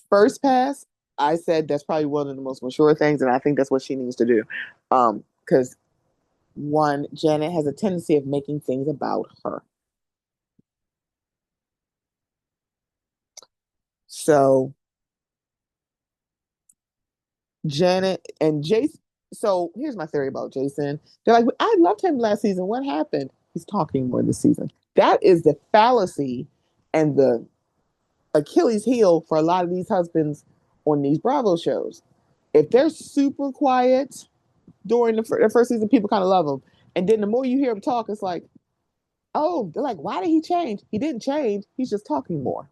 First pass, I said that's probably one of the most mature things, and I think that's what she needs to do. Because one, Janet has a tendency of making things about her. So Janet and Jason. So here's my theory about Jason. They're like, I loved him last season. What happened? He's talking more this season. That is the fallacy and the Achilles heel for a lot of these husbands on these Bravo shows. If they're super quiet during the first season, people kind of love them. And then the more you hear him talk, it's like, oh, they're like, why did he change? He didn't change. He's just talking more.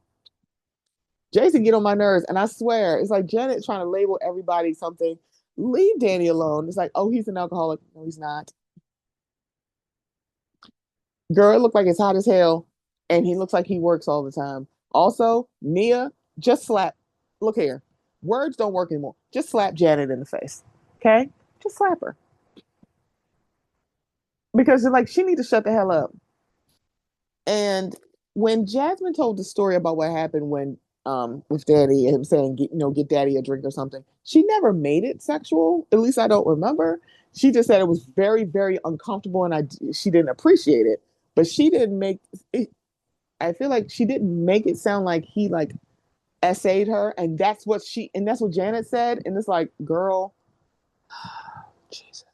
Jason get on my nerves, and I swear it's like Janet trying to label everybody something. Leave Danny alone. It's like, oh, he's an alcoholic. No, he's not. Girl, it looked like it's hot as hell, and he looks like he works all the time. Also, Nia, just slap. Look here, words don't work anymore. Just slap Janet in the face, okay? Just slap her because like she need to shut the hell up. And when Jasmine told the story about what happened when with Daddy and him saying get Daddy a drink or something, she never made it sexual. At least I don't remember. She just said it was very very uncomfortable and she didn't appreciate it. But she didn't make it. I feel like she didn't make it sound like he like essayed her, and that's what Janet said. And it's like, girl, Jesus.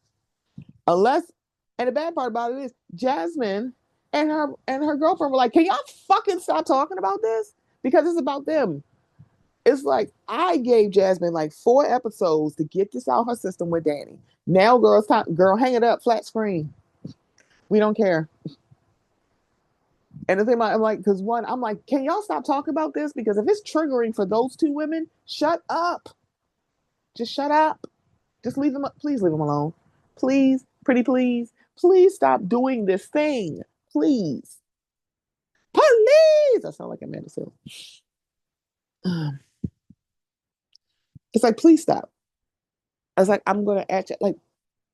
Unless, and the bad part about it is Jasmine and her girlfriend were like, "Can y'all fucking stop talking about this? Because it's about them." It's like I gave Jasmine like 4 episodes to get this out her system with Danny. Now, girl, it's time. Girl, hang it up, flat screen. We don't care. And the thing about I'm like, because one, I'm like, can y'all stop talking about this? Because if it's triggering for those 2 women, shut up. Just shut up. Just leave them. Please leave them alone. Please, pretty please. Please stop doing this thing. Please. Please. I sound like Amanda Seal. It's like, please stop. I was like, I'm gonna ask you, like,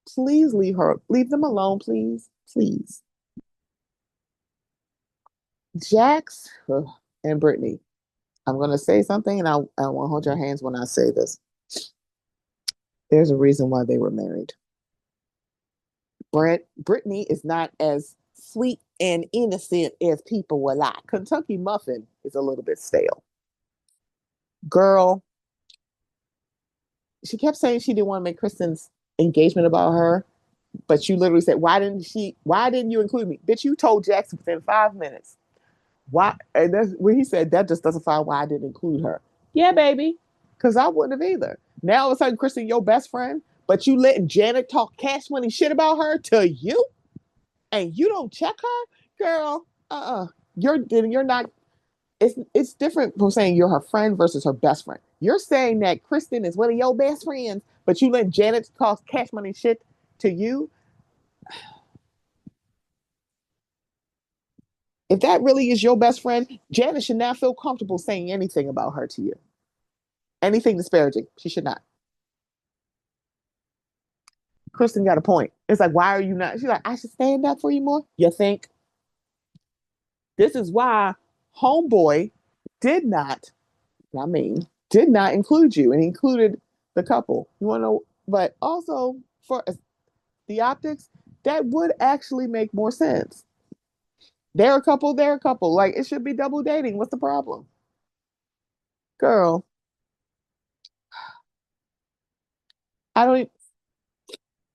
please leave them alone, please, please. Jax and Brittany. I'm gonna say something, and I won't hold your hands when I say this. There's a reason why they were married. Brittany is not as sweet and innocent as people will lie. Kentucky Muffin is a little bit stale. Girl, she kept saying she didn't want to make Kristen's engagement about her, but you literally said, why didn't you include me? Bitch, you told Jackson within 5 minutes. Why? And that's where he said that just doesn't find why I didn't include her. Yeah, baby. Because I wouldn't have either. Now all of a sudden, Kristen, your best friend, but you letting Janet talk cash money shit about her to you, and you don't check her, girl. You're not. It's different from saying you're her friend versus her best friend. You're saying that Kristen is one of your best friends, but you let Janet talk cash money shit to you. If that really is your best friend, Janet should not feel comfortable saying anything about her to you. Anything disparaging. She should not. Kristen got a point. It's like, why are you not? She's like, I should stand up for you more. You think? This is why Homeboy did not, I mean, did not include you and included the couple. You want to know? But also for the optics, that would actually make more sense. They're a couple, they're a couple. Like it should be double dating. What's the problem? Girl, I don't e-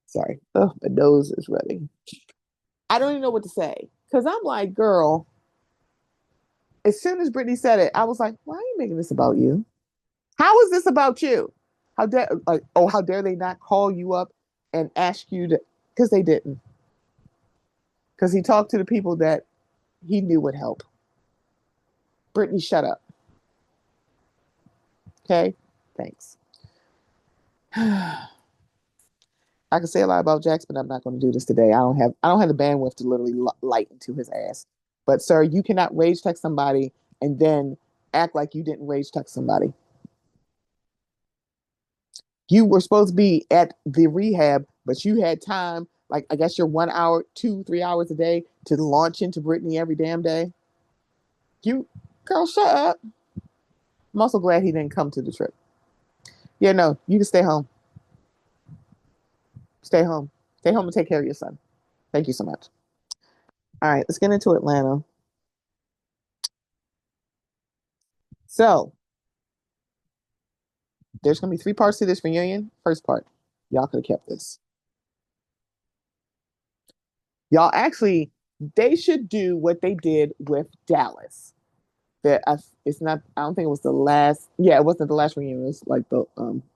sorry. Oh, my nose is running. I don't even know what to say. Cause I'm like, girl, as soon as Brittany said it, I was like, why are you making this about you? How is this about you? How dare they not call you up and ask you to because they didn't. Because he talked to the people that he knew would help. Brittany, shut up. Okay? Thanks. I can say a lot about Jax, but I'm not going to do this today. I don't have the bandwidth to literally lighten to his ass. But sir, you cannot rage text somebody and then act like you didn't rage text somebody. You were supposed to be at the rehab, but you had time, like I guess you're 1 hour, 2, 3 hours a day to launch into Brittany every damn day. You girl, shut up. I'm also glad he didn't come to the trip. Yeah, no, you can stay home. Stay home. Stay home and take care of your son. Thank you so much. All right, let's get into Atlanta. So there's gonna be 3 parts to this reunion. First part, y'all could have kept this. Y'all actually, they should do what they did with Dallas. That it's not. I don't think it was the last. Yeah, it wasn't the last reunion. It was like the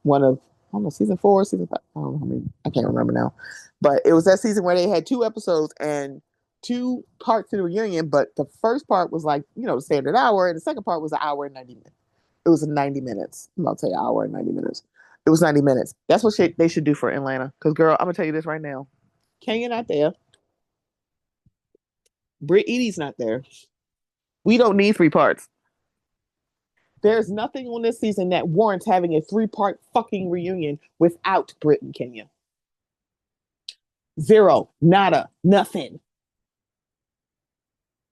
one of I don't know season 4, season 5. I don't know how many. I can't remember now. But it was that season where they had 2 episodes and 2 parts to the reunion. But the first part was like the standard hour, and the second part was an hour and 90 minutes. It was 90 minutes. I'm about to say hour and 90 minutes. It was 90 minutes. That's what they should do for Atlanta. Because, girl, I'm going to tell you this right now. Kenya not there. Britt Edie's not there. We don't need 3 parts. There's nothing on this season that warrants having a 3-part fucking reunion without Britt and Kenya. Zero. Nada. Nothing.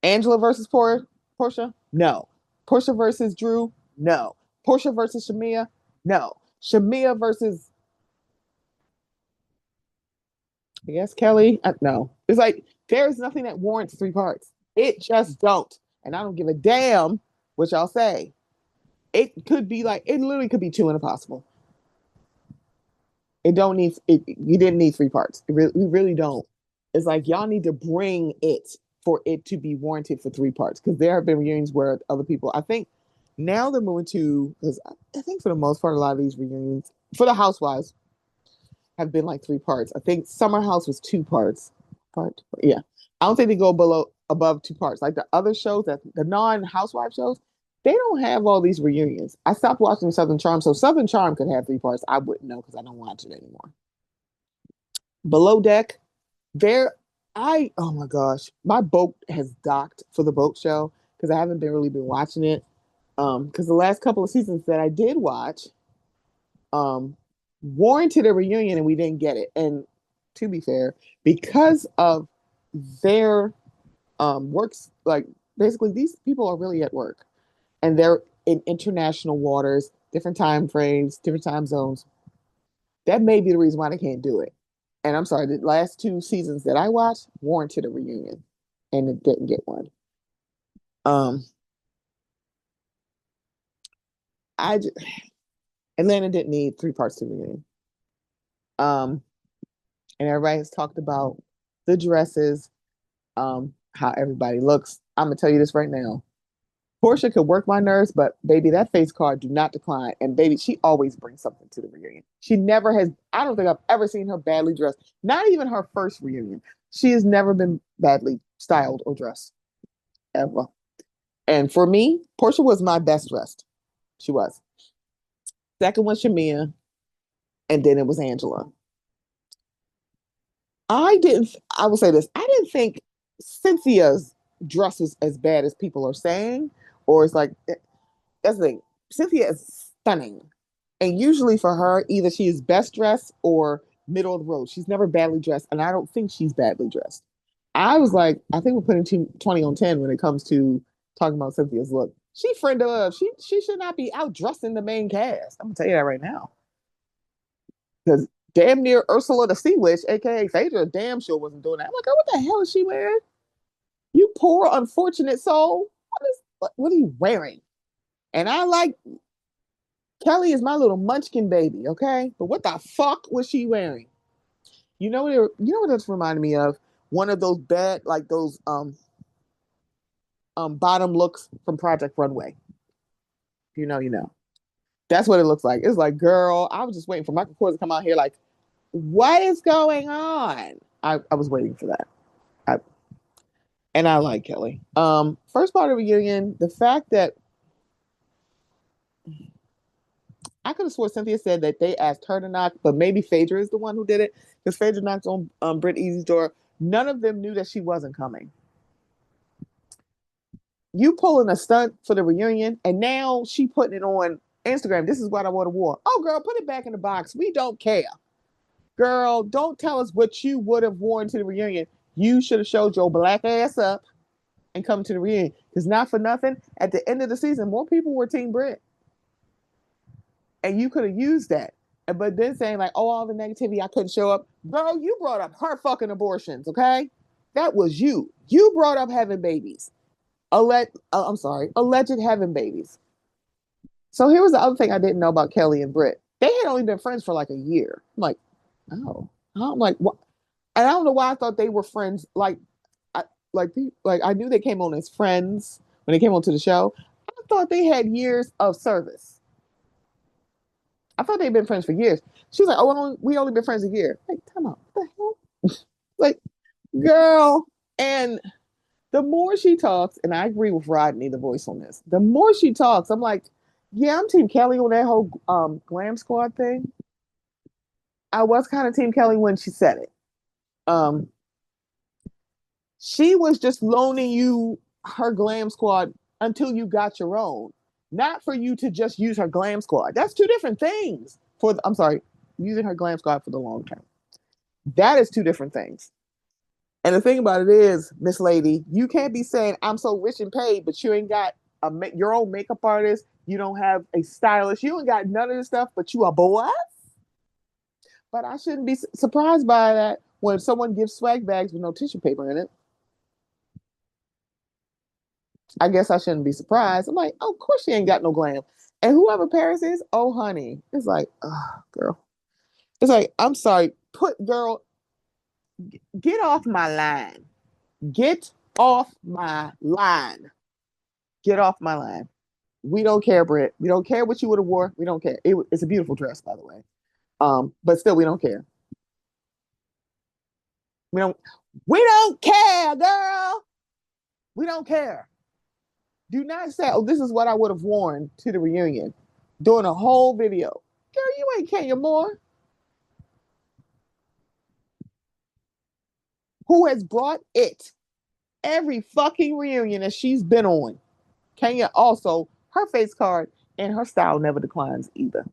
Angela versus Portia? No. Portia versus Drew? No. Portia versus Shamia? No. Shamia versus, I guess, Kelly? No. It's like, there's nothing that warrants 3 parts. It just don't. And I don't give a damn what y'all say. It could be like, it literally could be 2 and impossible. It don't need, you didn't need 3 parts. We really don't. It's like, y'all need to bring it for it to be warranted for 3 parts. Because there have been reunions where other people, I think now they're moving to, because I think for the most part, a lot of these reunions, for the Housewives, have been like 3 parts. I think Summer House was 2 parts. Yeah. I don't think they go above 2 parts. Like the other shows, that the non-housewife shows, they don't have all these reunions. I stopped watching Southern Charm, so Southern Charm could have 3 parts. I wouldn't know because I don't watch it anymore. Below Deck, oh my gosh, my boat has docked for the boat show because I haven't really been watching it. Because the last couple of seasons that I did watch, warranted a reunion and we didn't get it. And to be fair, because of their works, like basically these people are really at work and they're in international waters, different time frames, different time zones. That may be the reason why they can't do it. And I'm sorry, the last 2 seasons that I watched warranted a reunion and it didn't get one. Um, I just, Atlanta didn't need 3 parts to reunion. And everybody has talked about the dresses, how everybody looks. I'm gonna tell you this right now. Portia could work my nerves, but baby, that face card do not decline. And baby, she always brings something to the reunion. She never has, I don't think I've ever seen her badly dressed. Not even her first reunion. She has never been badly styled or dressed. Ever. And for me, Portia was my best dressed. She was. Second was Shamia, and then it was Angela. I will say this, I didn't think Cynthia's dress was as bad as people are saying, or it's like, that's the thing. Cynthia is stunning. And usually for her, either she is best dressed or middle of the road. She's never badly dressed, and I don't think she's badly dressed. I was like, I think we're putting 20 on 10 when it comes to talking about Cynthia's look. She friend of, she should not be out dressing the main cast. I'm gonna tell you that right now. Because damn near Ursula the Sea Witch, aka Phaedra, damn sure wasn't doing that. I'm like, oh, what the hell is she wearing? You poor unfortunate soul. What are you wearing? And I like Kelly is my little munchkin baby, okay? But what the fuck was she wearing? You know what that's reminded me of? One of those bad, like those bottom looks from Project Runway. You know. That's what it looks like. It's like, girl, I was just waiting for Michael Kors to come out here like, what is going on? I was waiting for that. And I like Kelly. First part of the reunion, the fact that I could have swore Cynthia said that they asked her to knock, but maybe Phaedra is the one who did it because Phaedra knocked on Britt Easy's door. None of them knew that she wasn't coming. You pulling a stunt for the reunion, and now she putting it on Instagram. This is what I would have wore. Oh, girl, put it back in the box. We don't care. Girl, don't tell us what you would have worn to the reunion. You should have showed your black ass up and come to the reunion. Because not for nothing, at the end of the season, more people were Team Britt. And you could have used that. But then saying like, oh, all the negativity, I couldn't show up. Girl, you brought up her fucking abortions, okay? That was you. You brought up having babies. Alleged having babies. So here was the other thing I didn't know about Kelly and Britt. They had only been friends for like a year. I'm like, oh. I'm like, what? And I don't know why I thought they were friends. I knew they came on as friends when they came onto the show. I thought they had years of service. I thought they'd been friends for years. She was like, oh, we only been friends a year. Like, come on, what the hell? Like, girl. And the more she talks, and I agree with Rodney, the voice on this, the more she talks, I'm like, Yeah, I'm Team Kelly on that whole glam squad thing. I was kind of Team Kelly when she said it. Um, she was just loaning you her glam squad until you got your own, not for you to just use her glam squad. That's two different things. I'm sorry, using her glam squad for the long term. That is two different things. And the thing about it is, Miss Lady, you can't be saying I'm so rich and paid, but you ain't got your own makeup artist. You don't have a stylist. You ain't got none of this stuff, but you a boy. But I shouldn't be surprised by that when someone gives swag bags with no tissue paper in it. I guess I shouldn't be surprised. I'm like, oh, of course she ain't got no glam. And whoever Paris is, oh honey, it's like, oh girl. It's like, I'm sorry, girl, get off my line. Get off my line. Get off my line. We don't care, Britt. We don't care what you would have wore. We don't care. It's a beautiful dress, by the way. But still, we don't care. We don't. We don't care, girl. We don't care. Do not say, "Oh, this is what I would have worn to the reunion," doing a whole video. Girl, you ain't Kenya Moore, who has brought it every fucking reunion that she's been on. Kenya also, her face card and her style never declines either.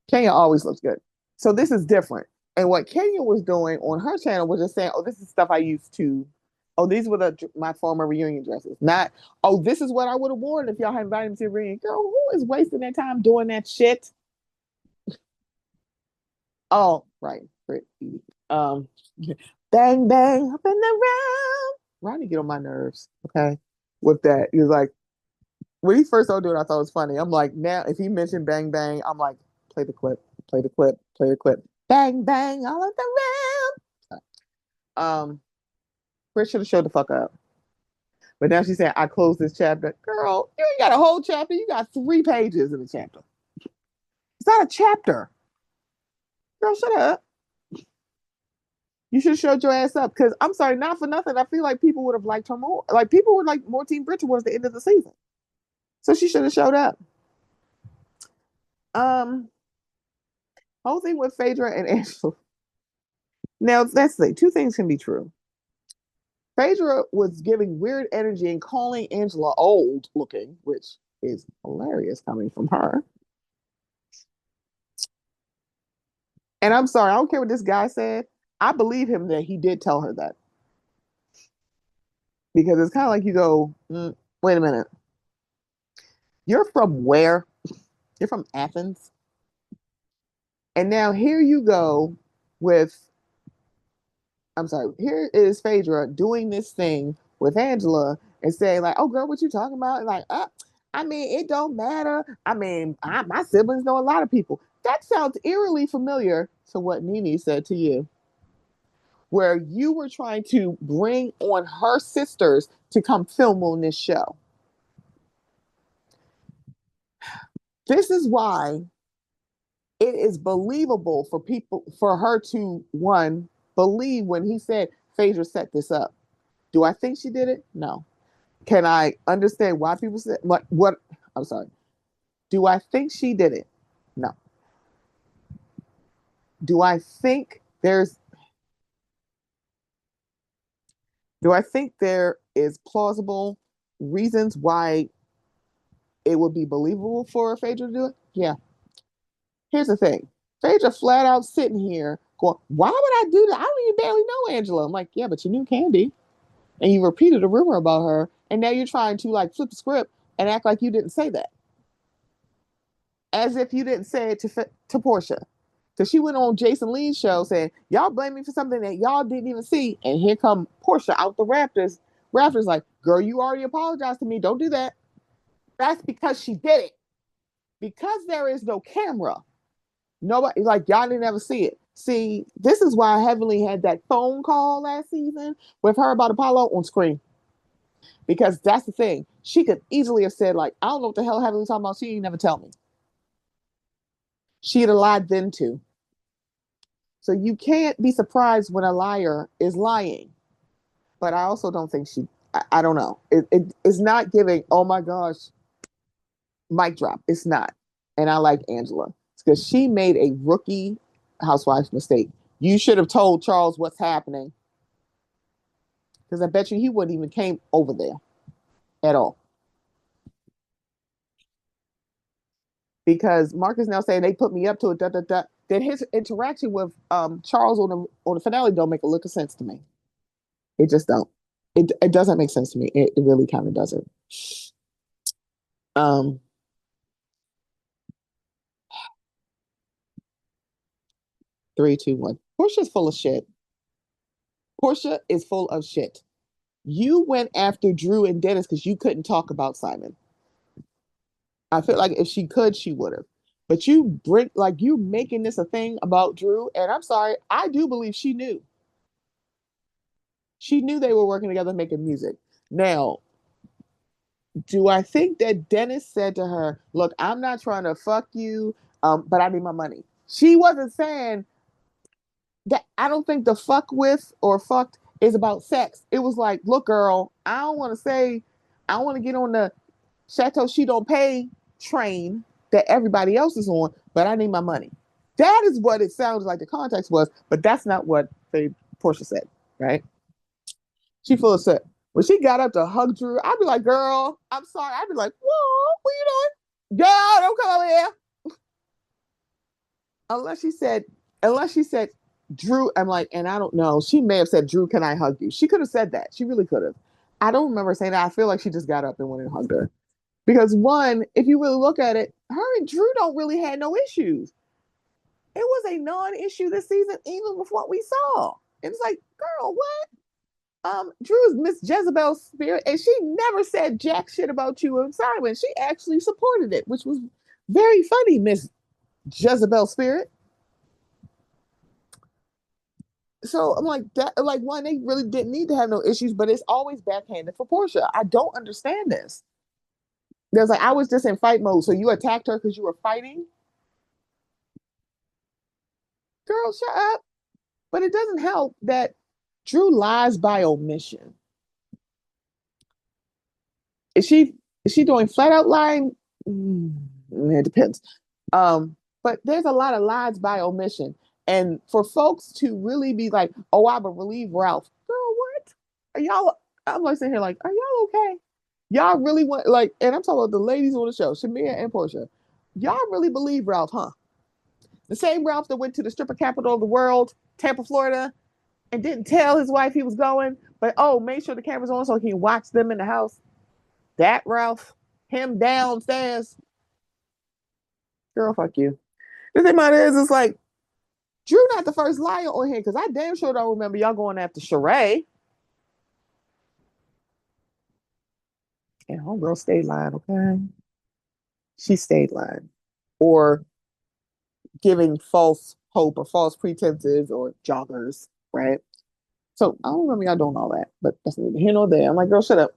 Kenya always looks good. So this is different. And what Kenya was doing on her channel was just saying, "Oh, this is stuff I used to. Oh, these were my former reunion dresses. Not, oh, this is what I would have worn if y'all had invited me to a reunion." Girl, who is wasting their time doing that shit? Oh, right. Um, bang bang up in the round. Ronnie get on my nerves. Okay, with that, he was like, when he first started doing it, I thought it was funny. I'm like, now if he mentioned bang bang, I'm like, play the clip, play the clip, play the clip. Bang bang all of the round. Chris should have showed the fuck up. But now she's saying, I closed this chapter. Girl, you ain't got a whole chapter. You got 3 pages in the chapter. It's not a chapter. Girl, shut up. You should have showed your ass up. Because I'm sorry, not for nothing. I feel like people would have liked her more. Like people would like more Team Brit towards the end of the season. So she should have showed up. Whole thing with Phaedra and Angela. Now, let's say 2 things can be true. Phaedra was giving weird energy and calling Angela old looking, which is hilarious coming from her. And I'm sorry, I don't care what this guy said. I believe him that he did tell her that. Because it's kind of like you go, wait a minute. You're from where? You're from Athens. And now here you go with, I'm sorry, here is Phaedra doing this thing with Angela and saying, like, oh, girl, what you talking about? And like, I mean, it don't matter. I mean, my siblings know a lot of people. That sounds eerily familiar to what Nene said to you, where you were trying to bring on her sisters to come film on this show. This is why it is believable for her to, one, believe when he said Phaedra set this up. Do I think she did it? No. Can I understand why people said what? I'm sorry. Do I think she did it? No. Do I think there's do I think there is plausible reasons why it would be believable for Phaedra to do it? Yeah. Here's the thing. Phaedra flat out sitting here going, why would I do that? I don't even barely know Angela. I'm like, yeah, but you knew Candy. And you repeated a rumor about her, and now you're trying to like flip the script and act like you didn't say that. As if you didn't say it to Portia. Because she went on Jason Lee's show saying, y'all blame me for something that y'all didn't even see. And here come Portia out the Raptors. Raptors like, girl, you already apologized to me. Don't do that. That's because she did it. Because there is no camera. Nobody, like, y'all didn't ever see it. See, this is why Heavenly had that phone call last season with her about Apollo on screen. Because that's the thing. She could easily have said, like, I don't know what the hell Heavenly talking about. She ain't never tell me. She'd have lied then too. So you can't be surprised when a liar is lying. But I also don't think I don't know. It's not giving, oh my gosh. Mic drop. It's not. And I like Angela because she made a rookie housewife mistake. You should have told Charles what's happening because I bet you he wouldn't even came over there at all. Because Mark is now saying they put me up to it. Da, da, da. Then his interaction with Charles on the finale don't make a lick of sense to me. It just don't. It doesn't make sense to me. It really kind of doesn't. Um, 3, 2, 1. Portia's full of shit. Portia is full of shit. You went after Drew and Dennis because you couldn't talk about Simon. I feel like if she could, she would have. But you bring like you making this a thing about Drew, and I'm sorry, I do believe she knew. She knew they were working together making music. Now, do I think that Dennis said to her, "Look, I'm not trying to fuck you, but I need my money." She wasn't saying that. I don't think the fuck with or fucked is about sex. It was like, "Look, girl, I don't want to say, I don't want to get on the Chateau She Don't Pay train that everybody else is on, but I need my money." That is what it sounds like the context was, but that's not what Portia said, right? She full of shit. When she got up to hug Drew, I'd be like, "Girl, I'm sorry." I'd be like, "Whoa, what you doing? Girl, don't come over here." Unless she said, Drew, I'm like, and I don't know. She may have said, "Drew, can I hug you?" She could have said that. She really could have. I don't remember saying that. I feel like she just got up and went and hugged her. Because one, if you really look at it, her and Drew don't really have no issues. It was a non-issue this season, even with what we saw. And it's like, girl, what? Drew's Miss Jezebel's spirit, and she never said jack shit about you and Simon. She actually supported it, which was very funny, Miss Jezebel spirit. So I'm like that. Like one, they really didn't need to have no issues, but it's always backhanded for Portia. I don't understand this. There's like I was just in fight mode, so you attacked her because you were fighting. Girl, shut up. But it doesn't help that Drew lies by omission. Is she is she doing flat out lying? It depends. But there's a lot of lies by omission. And for folks to really be like, "Oh, I would relieve Ralph." Girl, what? Are y'all I'm like sitting here like, are y'all okay? Y'all really want like, and I'm talking about the ladies on the show, Shamia and Portia. Y'all really believe Ralph, huh? The same Ralph that went to the stripper capital of the world, Tampa, Florida, and didn't tell his wife he was going, but oh, made sure the camera's on so he can watch them in the house. That Ralph, him downstairs. Girl, fuck you. The thing about it is, it's like, Drew not the first liar on here, because I damn sure don't remember y'all going after Sheree. And homegirl stayed lying, okay? She stayed lying. Or giving false hope or false pretenses or joggers, right? So I don't remember y'all doing all that, but that's neither here nor there. I'm like, girl, shut up.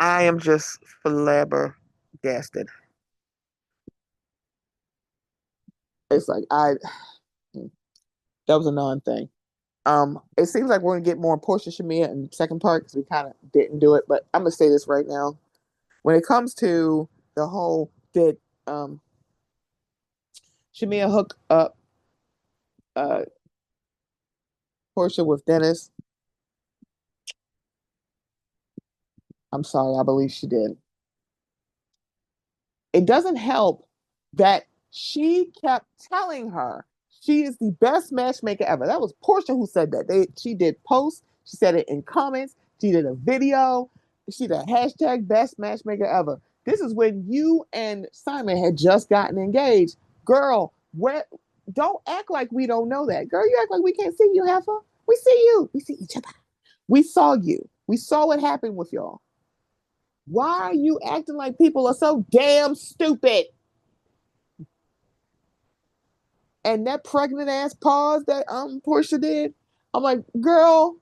I am just flabbergasted. It's like that was a non thing. It seems like we're gonna get more Portia Shamia in the second part because we kind of didn't do it. But I'm gonna say this right now: when it comes to the whole did Shamia hook up uh Portia with Dennis? I'm sorry, I believe she did. It doesn't help that she kept telling her she is the best matchmaker ever. That was Portia who said that. She did posts, she said it in comments, she did a video, she did a hashtag best matchmaker ever. This is when you and Simon had just gotten engaged. Girl, where don't act like we don't know that. Girl, you act like we can't see you, Heifer. We see you. We see each other. We saw you. We saw what happened with y'all. Why are you acting like people are so damn stupid? And that pregnant ass pause that Portia did, I'm like, girl,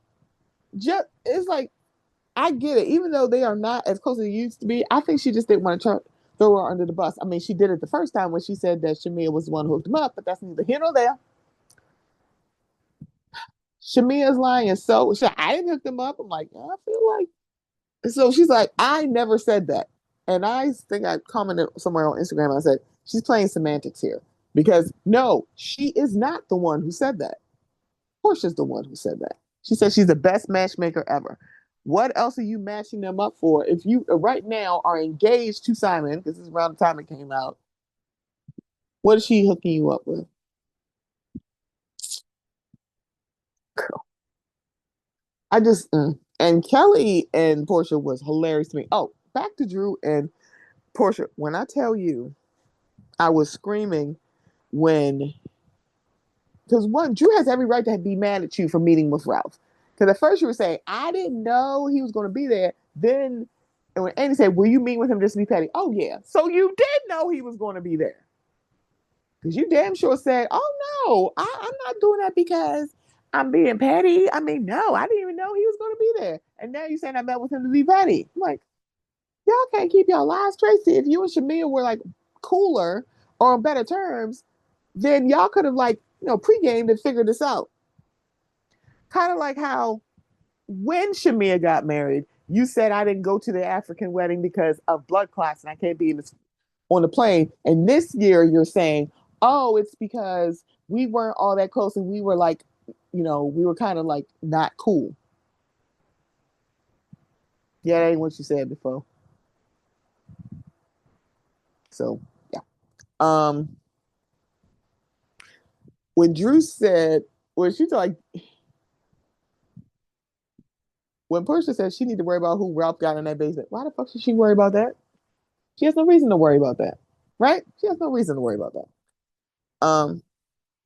just it's like I get it. Even though they are not as close as they used to be, I think she just didn't want to throw her under the bus. I mean, she did it the first time when she said that Shamia was the one who hooked him up, but that's neither here nor there. Shamia's lying, and so I didn't hook them up. I'm like, I feel like So she's like, I never said that. And I think I commented somewhere on Instagram. I said, she's playing semantics here. Because no, she is not the one who said that. Portia's the one who said that. She said she's the best matchmaker ever. What else are you matching them up for? If you right now are engaged to Simon, because this is around the time it came out, what is she hooking you up with? Girl. I just, and Kelly and Portia was hilarious to me. Oh, back to Drew and Portia. When I tell you, I was screaming when, because one, Drew has every right to be mad at you for meeting with Ralph. Because at first you were saying, I didn't know he was going to be there. Then, and when Andy said, will you meet with him just to be petty? Oh, yeah. So you did know he was going to be there. Because you damn sure said, oh, no, I'm not doing that because I'm being petty. I mean, no, I didn't even know he was going to be there. And now you're saying I met with him to be petty. I'm like, y'all can't keep y'all lives straight. See, if you and Shamia were like cooler or on better terms, then y'all could have like, pre-gamed and figured this out. Kind of like how when Shamia got married, you said I didn't go to the African wedding because of blood clots and I can't be on the plane. And this year you're saying, oh, it's because we weren't all that close and we were like, we were kind of like not cool. Yeah, that ain't what you said before. So yeah. When Drew said, when she's like, when Portia said she need to worry about who Ralph got in that basement, why the fuck should she worry about that? She has no reason to worry about that, right? She has no reason to worry about that. Um,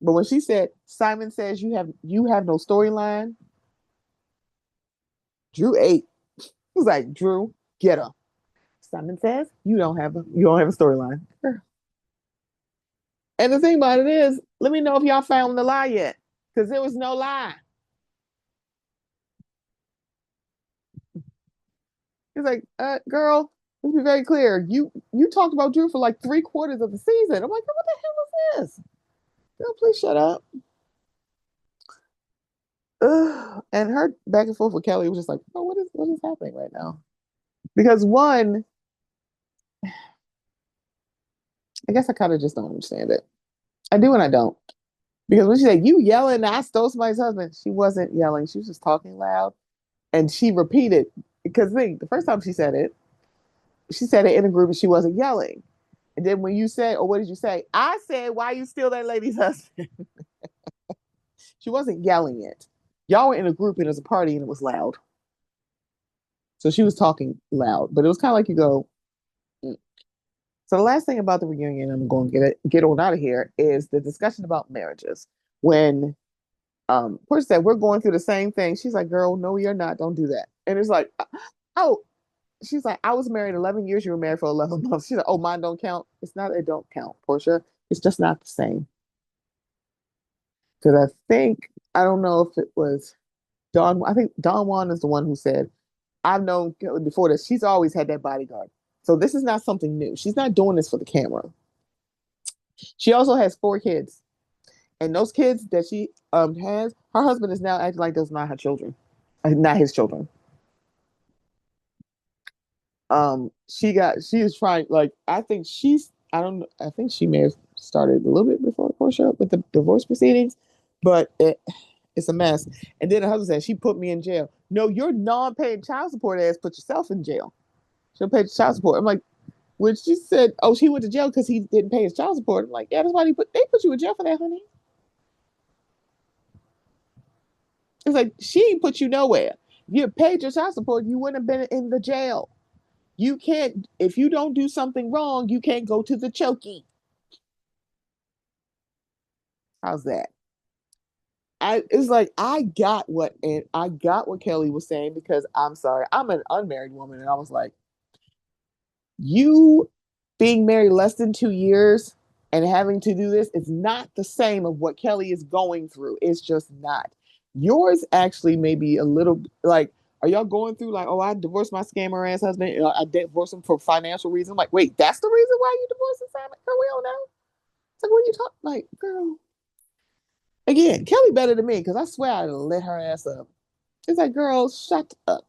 but when she said Simon says you have no storyline, Drew ate. He was like, Drew, get her. Simon says you don't have a storyline. And the thing about it is, let me know if y'all found the lie yet, because there was no lie. He's like, girl, let's be very clear. You talked about Drew for like 3/4 of the season. I'm like, what the hell is this? Girl, please shut up. Ugh. And her back and forth with Kelly was just like, oh, what is happening right now? Because one, I guess I kind of just don't understand it. I do and I don't. Because when she said, you yelling, I stole somebody's husband, she wasn't yelling. She was just talking loud. And she repeated, because the first time she said it in a group and she wasn't yelling. And then when you said, or what did you say? I said, why you steal that lady's husband? She wasn't yelling it. Y'all were in a group and it was a party and it was loud. So she was talking loud, but it was kind of like you go. Mm. So the last thing about the reunion, I'm going to get on out of here, is the discussion about marriages. When Portia said we're going through the same thing, she's like, "Girl, no, you're not. Don't do that." And it's like, oh, she's like, "I was married 11 years. You were married for 11 months." She's like, "Oh, mine don't count." It's not. It don't count, Portia. It's just not the same. Because I don't know if it was Don. I think Don Juan is the one who said, I've known before this, she's always had that bodyguard. So this is not something new. She's not doing this for the camera. She also has 4 kids. And those kids that she has, her husband is now acting like those are not her children. Not his children. She is trying, like, I think she may have started a little bit before Portia with the divorce proceedings, but it's a mess. And then the husband said, she put me in jail. No, your non-paying child support ass put yourself in jail. She'll pay child support. I'm like, when she said, oh, she went to jail because he didn't pay his child support. I'm like, yeah, that's why they put you in jail for that, honey. It's like, she ain't put you nowhere. If you had paid your child support, you wouldn't have been in the jail. You can't, if you don't do something wrong, you can't go to the chokey. How's that? It's like I got what Kelly was saying, because I'm sorry, I'm an unmarried woman, and I was like, you being married less than 2 years and having to do this is not the same of what Kelly is going through. It's just not. Yours actually may be a little like, are y'all going through like, oh, I divorced my scammer ass husband. I divorced him for financial reasons. I'm like, wait, that's the reason why you divorced him, Simon? Girl, we don't know. It's like, what are you talking? Like, girl. Again, Kelly better than me, because I swear I'd lit her ass up. It's like, girl, shut up.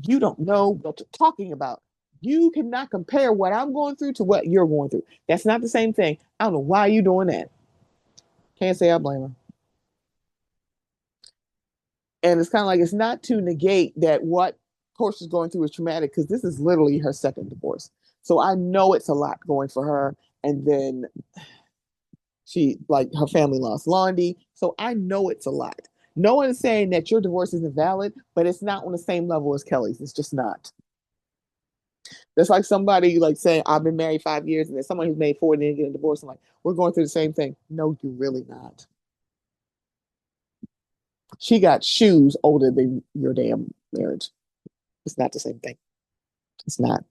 You don't know what you're talking about. You cannot compare what I'm going through to what you're going through. That's not the same thing. I don't know why you're doing that. Can't say I blame her. And it's kind of like it's not to negate that what Portia's going through is traumatic because this is literally her second divorce. So I know it's a lot going for her. And then she, like, her family lost Londi. So I know it's a lot. No one is saying that your divorce isn't valid, but it's not on the same level as Kelly's. It's just not. That's like somebody like saying, I've been married 5 years, and then someone who's made 4 and then get a divorce. I'm like, we're going through the same thing. No, you're really not. She got shoes older than your damn marriage. It's not the same thing. It's not.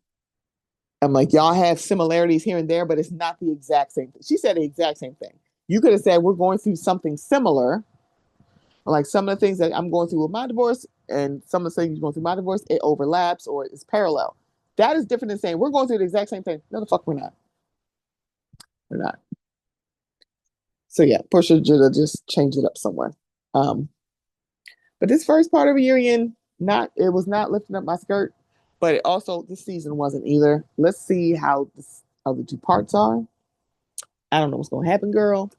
I'm like, y'all have similarities here and there, but it's not the exact same thing. She said the exact same thing. You could have said, we're going through something similar. Like some of the things that I'm going through with my divorce and some of the things you're going through my divorce, it overlaps or it's parallel. That is different than saying we're going through the exact same thing. No, the fuck we're not. We're not. So yeah, Portia should have just changed it up somewhere. Um, but this first part of reunion, not it was not lifting up my skirt, but it also this season wasn't either. Let's see how how the two parts are. I don't know what's gonna happen, girl.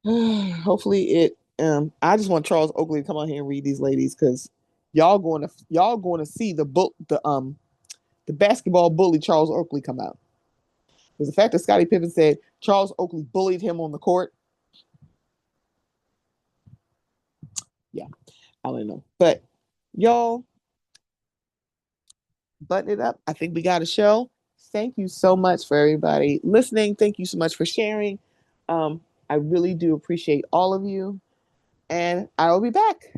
Hopefully it. I just want Charles Oakley to come on here and read these ladies because y'all going to see the basketball bully Charles Oakley come out. Because the fact that Scottie Pippen said Charles Oakley bullied him on the court, yeah, I don't know. But y'all button it up. I think we got a show. Thank you so much for everybody listening. Thank you so much for sharing. I really do appreciate all of you. And I will be back.